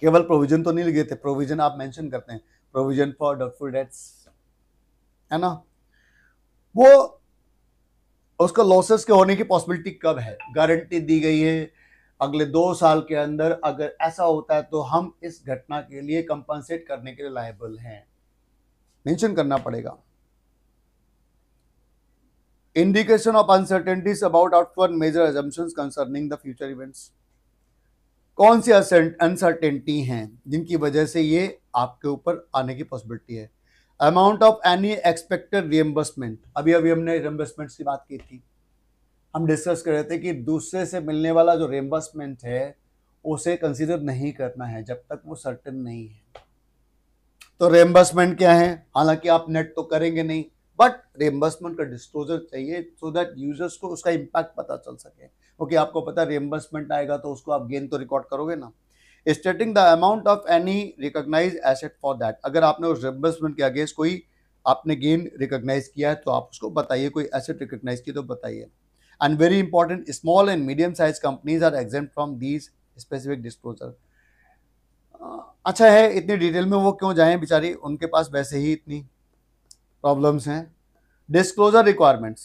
केवल प्रोविजन तो नहीं लिखे थे, प्रोविजन आप मेंशन करते हैं, प्रोविजन फॉर डाउटफुल डेट्स, है ना। वो उसका लॉसेस के होने की पॉसिबिलिटी कब है, गारंटी दी गई है अगले 2 साल के अंदर अगर ऐसा होता है तो हम इस घटना के लिए कंपनसेट करने के लिए लायबल हैं, मेंशन करना पड़ेगा। Indication of uncertainties about outward major assumptions concerning the future events. कौन सी अनसर्टेनिटी हैं जिनकी वजह से ये आपके ऊपर आने की पॉसिबिलिटी है। Amount of any expected reimbursement, अभी हमने रिएम्बर्समेंट की बात की थी, हम डिस्कस कर रहे थे कि दूसरे से मिलने वाला जो रिएम्बर्समेंट है उसे कंसीडर नहीं करना है जब तक वो सर्टेन नहीं है। तो रिएम्बर्समेंट क्या है, हालांकि आप नेट तो करेंगे नहीं, बट रिएम्बर्समेंट का डिस्क्लोजर चाहिए सो दैट यूजर्स को उसका इम्पैक्ट पता चल सके, क्योंकि आपको पता है रिएम्बर्समेंट आएगा तो उसको आप गेन तो रिकॉर्ड करोगे ना। Stating the amount of any recognise asset for that, अगर आपने उस रिएम्बर्समेंट के अगेंस्ट कोई आपने गेन रिकॉग्नाइज किया है तो आप उसको बताइए, कोई एसेट रिकॉग्नाइज की तो बताइए। And very important, small and medium size companies are exempt from these specific disclosure. अच्छा है, इतनी डिटेल में वो क्यों जाएं बेचारी, उनके पास वैसे ही इतनी प्रॉब्लम्स हैं। Disclosure requirements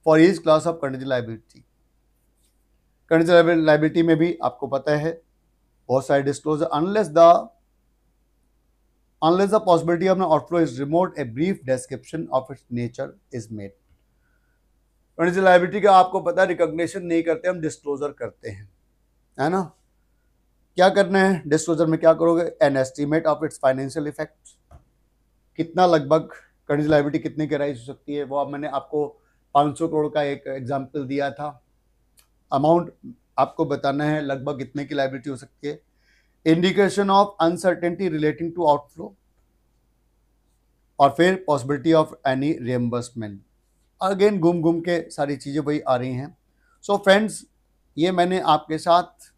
for each class of contingent liability. Contingent liability में भी आपको पता है बहुत सारे disclosure, unless the possibility of outflow is remote, a brief description of its nature is made. Contingent liability का आपको पता है रिकॉग्निशन नहीं करते, हम डिस्क्लोजर करते हैं, है ना। क्या करना है डिस्क्लोजर में, क्या करोगे, an estimate of its financial effect, कितना लगभग कंटीजेंट लायबिलिटी कितने की राइज हो सकती है, वो अब मैंने आपको 500 करोड़ का एक एग्जाम्पल दिया था, अमाउंट आपको बताना है लगभग कितने की लायबिलिटी हो सकती है। Indication of uncertainty relating to outflow, और फिर possibility of any reimbursement. Again घूम के सारी चीज़ें वही आ रही हैं। सो फ्रेंड्स, ये मैंने आपके साथ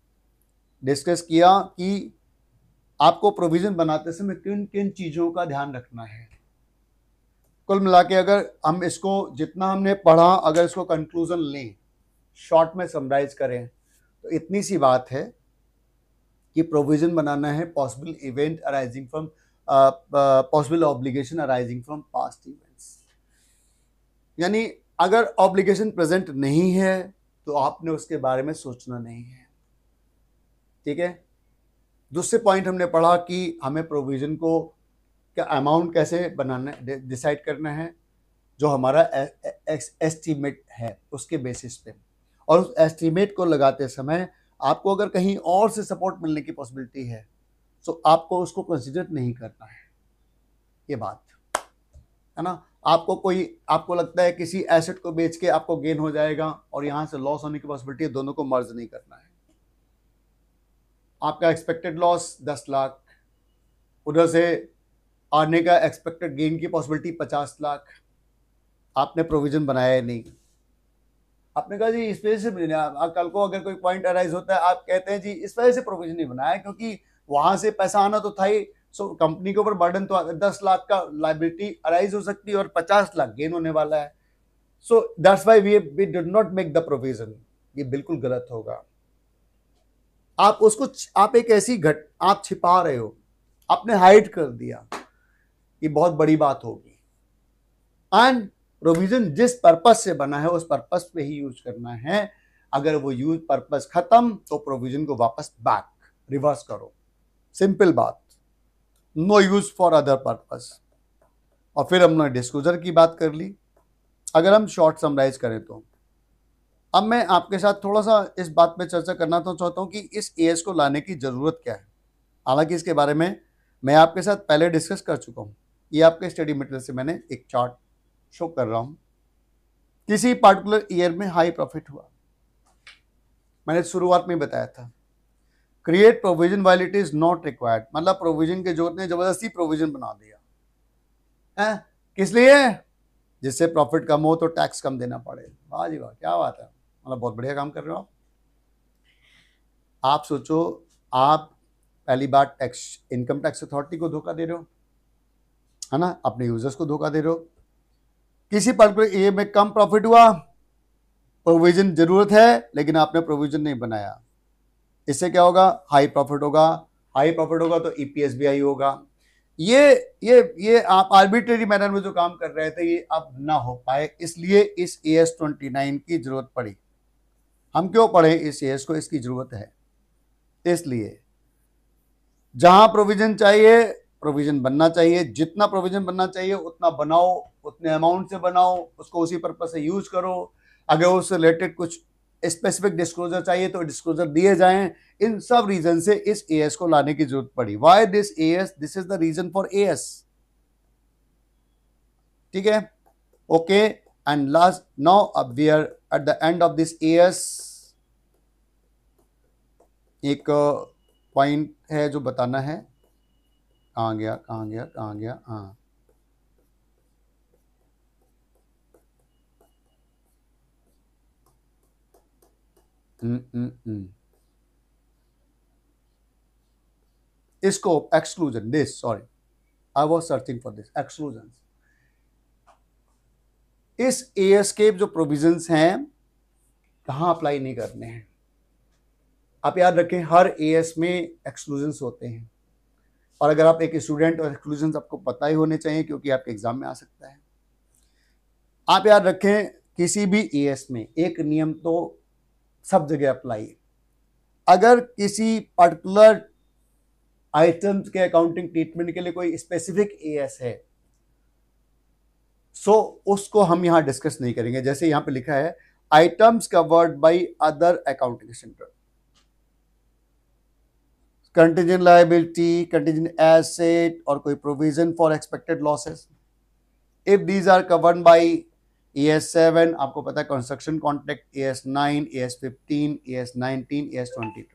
डिस्कस किया कि आपको प्रोविजन बनाते समय किन किन चीज़ों का ध्यान रखना है। कुल मिला के अगर हम इसको जितना हमने पढ़ा, अगर इसको कंक्लूजन लें, शॉर्ट में समराइज करें, तो इतनी सी बात है कि प्रोविजन बनाना है possible event arising from possible obligation arising from past events. यानी अगर ऑब्लिगेशन प्रेजेंट नहीं है तो आपने उसके बारे में सोचना नहीं है, ठीक है। दूसरे पॉइंट हमने पढ़ा कि हमें प्रोविजन को क्या अमाउंट कैसे बनाना है, डिसाइड करना है, जो हमारा एस्टीमेट है उसके बेसिस पे, और उस एस्टीमेट को लगाते समय आपको अगर कहीं और से सपोर्ट मिलने की पॉसिबिलिटी है तो आपको उसको कंसिडर नहीं करना है, ये बात है ना। आपको लगता है किसी एसेट को बेच के आपको गेन हो जाएगा और यहाँ से लॉस होने की पॉसिबिलिटी है, दोनों को मर्ज नहीं करना है। आपका एक्सपेक्टेड लॉस 10 लाख, उधर से आने का एक्सपेक्टेड गेन की पॉसिबिलिटी 50 लाख, आपने प्रोविजन बनाया है नहीं, आपने कहा जी इस वजह से कल को अगर कोई पॉइंट अराइज होता है, आप कहते हैं जी इस वजह से प्रोविजन नहीं बनाया क्योंकि वहां से पैसा आना तो था ही, सो कंपनी के ऊपर बर्डन तो 10 लाख का लाइबिलिटी अराइज हो सकती है और 50 लाख गेन होने वाला है, so that's why we did not make the provision. ये बिल्कुल गलत होगा। आप उसको, आप एक ऐसी आप छिपा रहे हो, आपने हाइड कर दिया, ये बहुत बड़ी बात होगी। एंड प्रोविजन जिस पर्पस से बना है उस पर्पस पे ही यूज करना है। अगर वो यूज पर्पस खत्म तो प्रोविजन को वापस बैक रिवर्स करो, सिंपल बात, no use for other purpose. और फिर हमने डिस्क्लोजर की बात कर ली। अगर हम शॉर्ट समराइज करें तो अब मैं आपके साथ थोड़ा सा इस बात पे चर्चा करना तो चाहता हूं कि इस एएस को लाने की जरूरत क्या है। हालांकि इसके बारे में मैं आपके साथ पहले डिस्कस कर चुका हूं। ये आपके स्टडी मटेरियल से मैंने एक चार्ट शो कर रहा हूं। किसी पार्टिकुलर ईयर में हाई प्रॉफिट हुआ, मैंने शुरुआत में बताया था। Create provision while it is not required, मतलब प्रोविजन के जरूरत ने जबरदस्ती प्रोविजन बना दिया है। किस लिए? जिससे प्रॉफिट कम हो तो टैक्स कम देना पड़े। वाह जी वाह, क्या बात है, मतलब बहुत बढ़िया काम कर रहे हो आप सोचो, आप पहली बार टैक्स, इनकम टैक्स अथॉरिटी को धोखा दे रहे हो, है ना, अपने यूजर्स को धोखा दे रहे हो। किसी पर्टिकुलर ईयर में कम प्रॉफिट हुआ, प्रोविजन जरूरत है लेकिन आपने प्रोविजन नहीं बनाया, इससे क्या होगा? हाई प्रॉफिट होगा। हाई प्रॉफिट होगा तो ईपीएस भी हाई होगा। ये आप आर्बिट्रेरी मैनर में जो काम कर रहे थे ये अब ना हो पाए, इसलिए इस एएस 29 की जरूरत पड़ी। हम क्यों पढ़े इस एएस को? इसकी जरूरत है, इसलिए जहां प्रोविजन चाहिए प्रोविजन बनना चाहिए, जितना प्रोविजन बनना चाहिए उतना बनाओ, उतने अमाउंट से बनाओ, उसको उसी पर्पज से यूज करो। अगर उससे रिलेटेड कुछ स्पेसिफिक डिस्क्लोजर चाहिए तो डिस्क्लोजर दिए जाएं। इन सब रीजन से इस एएस को लाने की जरूरत पड़ी। Why this AS? This is the reason for AS. ठीक है, ओके। एंड लास्ट, नाउ अब we are at the end of this AS. एक पॉइंट है जो बताना है। कहां गया कहां गया कहां गया? हाँ, scope exclusion, this, sorry, I was searching for this exclusion. इस एएस के जो प्रोविजंस हैं कहां अप्लाई नहीं करने हैं। आप याद रखें, हर एएस में एक्सक्लूजन्स होते हैं, और अगर आप एक स्टूडेंट और एक्सक्लूजन्स आपको पता ही होने चाहिए क्योंकि आपके एग्जाम में आ सकता है। आप याद रखें, किसी भी एएस में एक नियम तो सब जगह अप्लाई है। अगर किसी पर्टिकुलर आइटम्स के अकाउंटिंग ट्रीटमेंट के लिए कोई स्पेसिफिक एएस है, सो उसको हम यहां डिस्कस नहीं करेंगे। जैसे यहां पे लिखा है items covered by other accounting standard, contingent liability, contingent asset, और कोई provision for expected losses. If these are covered by AS7, आपको पता है construction contract AS9, AS15, AS19, AS22,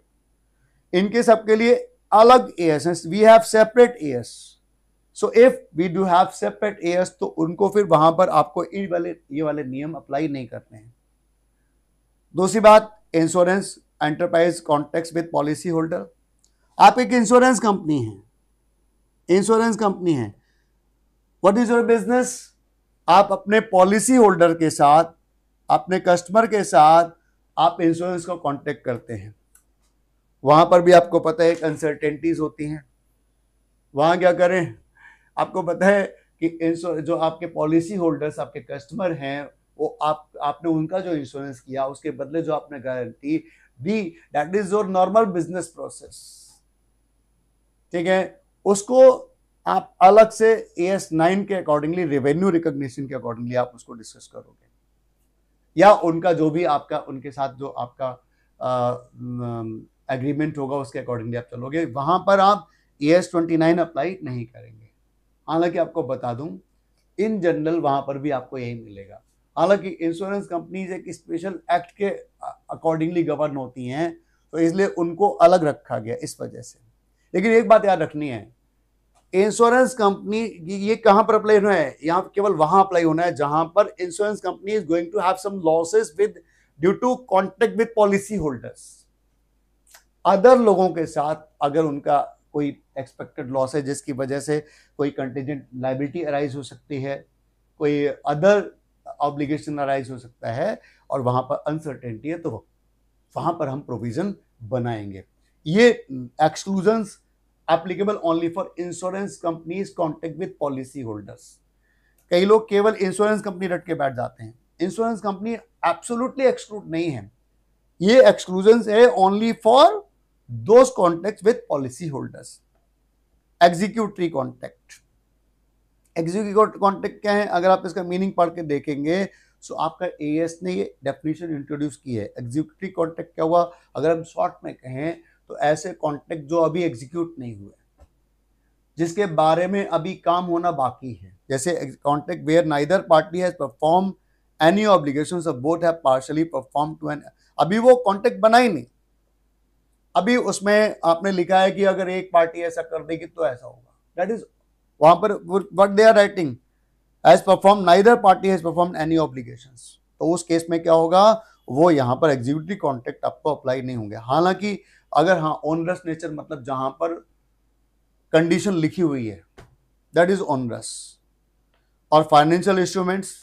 इनके सबके लिए अलग AS है। We have separate AS। So if we do have separate AS तो उनको फिर वहां पर आपको ये वाले नियम अप्लाई नहीं करने हैं। दूसरी बात, insurance enterprise contracts with policy holder. आप एक इंश्योरेंस कंपनी है, इंश्योरेंस कंपनी है, व्हाट इज योर बिजनेस? आप अपने पॉलिसी होल्डर के साथ, अपने कस्टमर के साथ आप इंश्योरेंस को कॉन्ट्रैक्ट करते हैं। वहां पर भी आपको पता है अनसर्टेनिटीज होती हैं। वहां क्या करें? आपको पता है कि जो आपके पॉलिसी होल्डर्स, आपके कस्टमर हैं, वो आपने उनका जो इंश्योरेंस किया उसके बदले जो आपने guarantee the, that is your normal business process. ठीक है, उसको आप अलग से AS9 के अकॉर्डिंगली, रेवेन्यू रिकॉग्निशन के अकॉर्डिंगली आप उसको डिस्कस करोगे, या उनका जो भी आपका उनके साथ जो आपका एग्रीमेंट होगा उसके अकॉर्डिंगली आप चलोगे। वहां पर आप AS29 अप्लाई नहीं करेंगे। हालांकि आपको बता दूं, इन जनरल वहां पर भी आपको यही मिलेगा। हालांकि इंश्योरेंस कंपनीज एक स्पेशल एक्ट के अकॉर्डिंगली गवर्न होती हैं, तो इसलिए उनको अलग रखा गया इस वजह से। लेकिन एक बात याद रखनी है, इंश्योरेंस कंपनी ये कहां पर अप्लाई होना है? यहां केवल वहां अप्लाई होना है जहां पर insurance company is going to have some losses with due to contract with policy holders, other लोगों के साथ अगर उनका कोई एक्सपेक्टेड लॉस है जिसकी वजह से कोई कंटीजेंट लायबिलिटी अराइज हो सकती है, कोई अदर ऑब्लिगेशन अराइज हो सकता है और वहां पर अनसर्टेनिटी है, तो वहां पर हम प्रोविजन बनाएंगे। ये exclusions applicable only for insurance companies contract with policy holders. कई लोग केवल इंश्योरेंस कंपनी रट के बैठ जाते हैं, इंश्योरेंस कंपनी एब्सोल्युटली एक्सक्लूड नहीं है, ये एक्सक्लूजन्स है only for those contract with policy holders. Executory contract, executive contract क्या है, अगर आप इसका मीनिंग पढ़ के देखेंगे तो आपका एएस ने ये डेफिनेशन इंट्रोड्यूस की है। एग्जीक्यूटिव कॉन्ट्रैक्ट क्या हुआ, अगर हम शॉर्ट में कहें तो ऐसे कॉन्ट्रैक्ट जो अभी एग्जीक्यूट नहीं हुए, जिसके बारे में अभी काम होना बाकी है, जैसे contract where neither party has perform any obligations of both have partially perform to an, अभी वो कॉन्ट्रैक्ट बना ही नहीं, अभी उसमें आपने लिखा है कि अगर एक पार्टी ऐसा कर देगी तो ऐसा होगा, दैट इज वहां पर what they are writing, as perform neither party has perform any obligations, तो उस केस में क्या होगा, वो यहाँ पर एग्जीक्यूटिव कॉन्ट्रैक्ट आपको अप्लाई नहीं होंगे। हालांकि अगर हाँ ऑनरस नेचर, मतलब जहां पर कंडीशन लिखी हुई है, दैट इज ऑनरस। और फाइनेंशियल इंस्ट्रूमेंट्स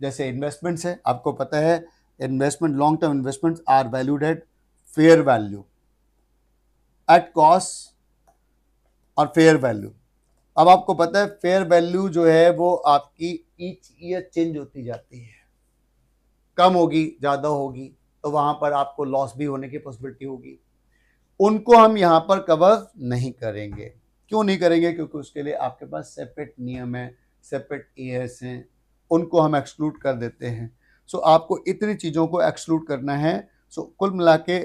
जैसे इन्वेस्टमेंट्स है, आपको पता है investment, long term investments are valued at fair value, at cost और फेयर वैल्यू। अब आपको पता है फेयर वैल्यू जो है वो आपकी ईच ईयर चेंज होती जाती है, कम होगी ज्यादा होगी, तो वहां पर आपको लॉस भी होने की पॉसिबिलिटी होगी, उनको हम यहां पर कवर नहीं करेंगे। क्यों नहीं करेंगे, क्योंकि उसके लिए आपके पास सेपरेट नियम है, सेपरेट एएस हैं, उनको हम एक्सक्लूड कर देते हैं। सो आपको इतनी चीज़ों को एक्सक्लूड करना है। सो कुल मिला के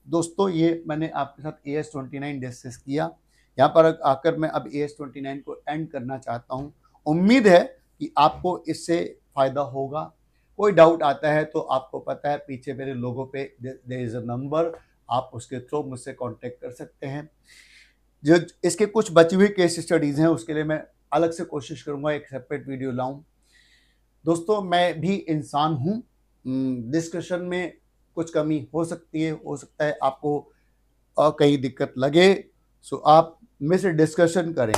दोस्तों ये मैंने आपके साथ AS 29 डिस्कस किया। यहाँ पर आकर मैं अब AS 29 को एंड करना चाहता हूँ। उम्मीद है कि आपको इससे फ़ायदा होगा। कोई डाउट आता है तो आपको पता है पीछे मेरे लोगों पे देयर इज़ अ नंबर, आप उसके थ्रू मुझसे कांटेक्ट कर सकते हैं। जो इसके कुछ बची हुई केस स्टडीज़ हैं उसके लिए मैं अलग से कोशिश करूँगा एक सेपरेट वीडियो लाऊं। दोस्तों मैं भी इंसान हूँ, डिस्कशन में कुछ कमी हो सकती है, हो सकता है आपको कहीं दिक्कत लगे, सो आप मुझसे डिस्कशन करें।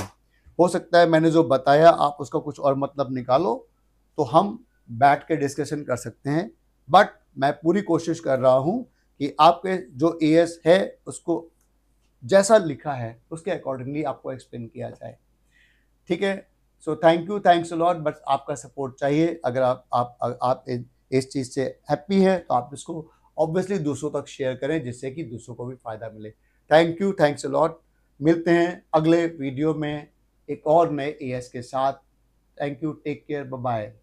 हो सकता है मैंने जो बताया आप उसका कुछ और मतलब निकालो, तो हम बैठ के डिस्कशन कर सकते हैं। बट मैं पूरी कोशिश कर रहा हूँ कि आपके जो एएस है उसको जैसा लिखा है उसके अकॉर्डिंगली आपको एक्सप्लेन किया जाए। ठीक है, so thank you, thanks a lot. बस आपका सपोर्ट चाहिए। अगर आप इस चीज़ से हैप्पी है तो आप इसको ऑब्वियसली दूसरों तक शेयर करें, जिससे कि दूसरों को भी फ़ायदा मिले। Thank you, thanks a lot. मिलते हैं अगले वीडियो में एक और नए एएस के साथ। Thank you, take care, bye bye.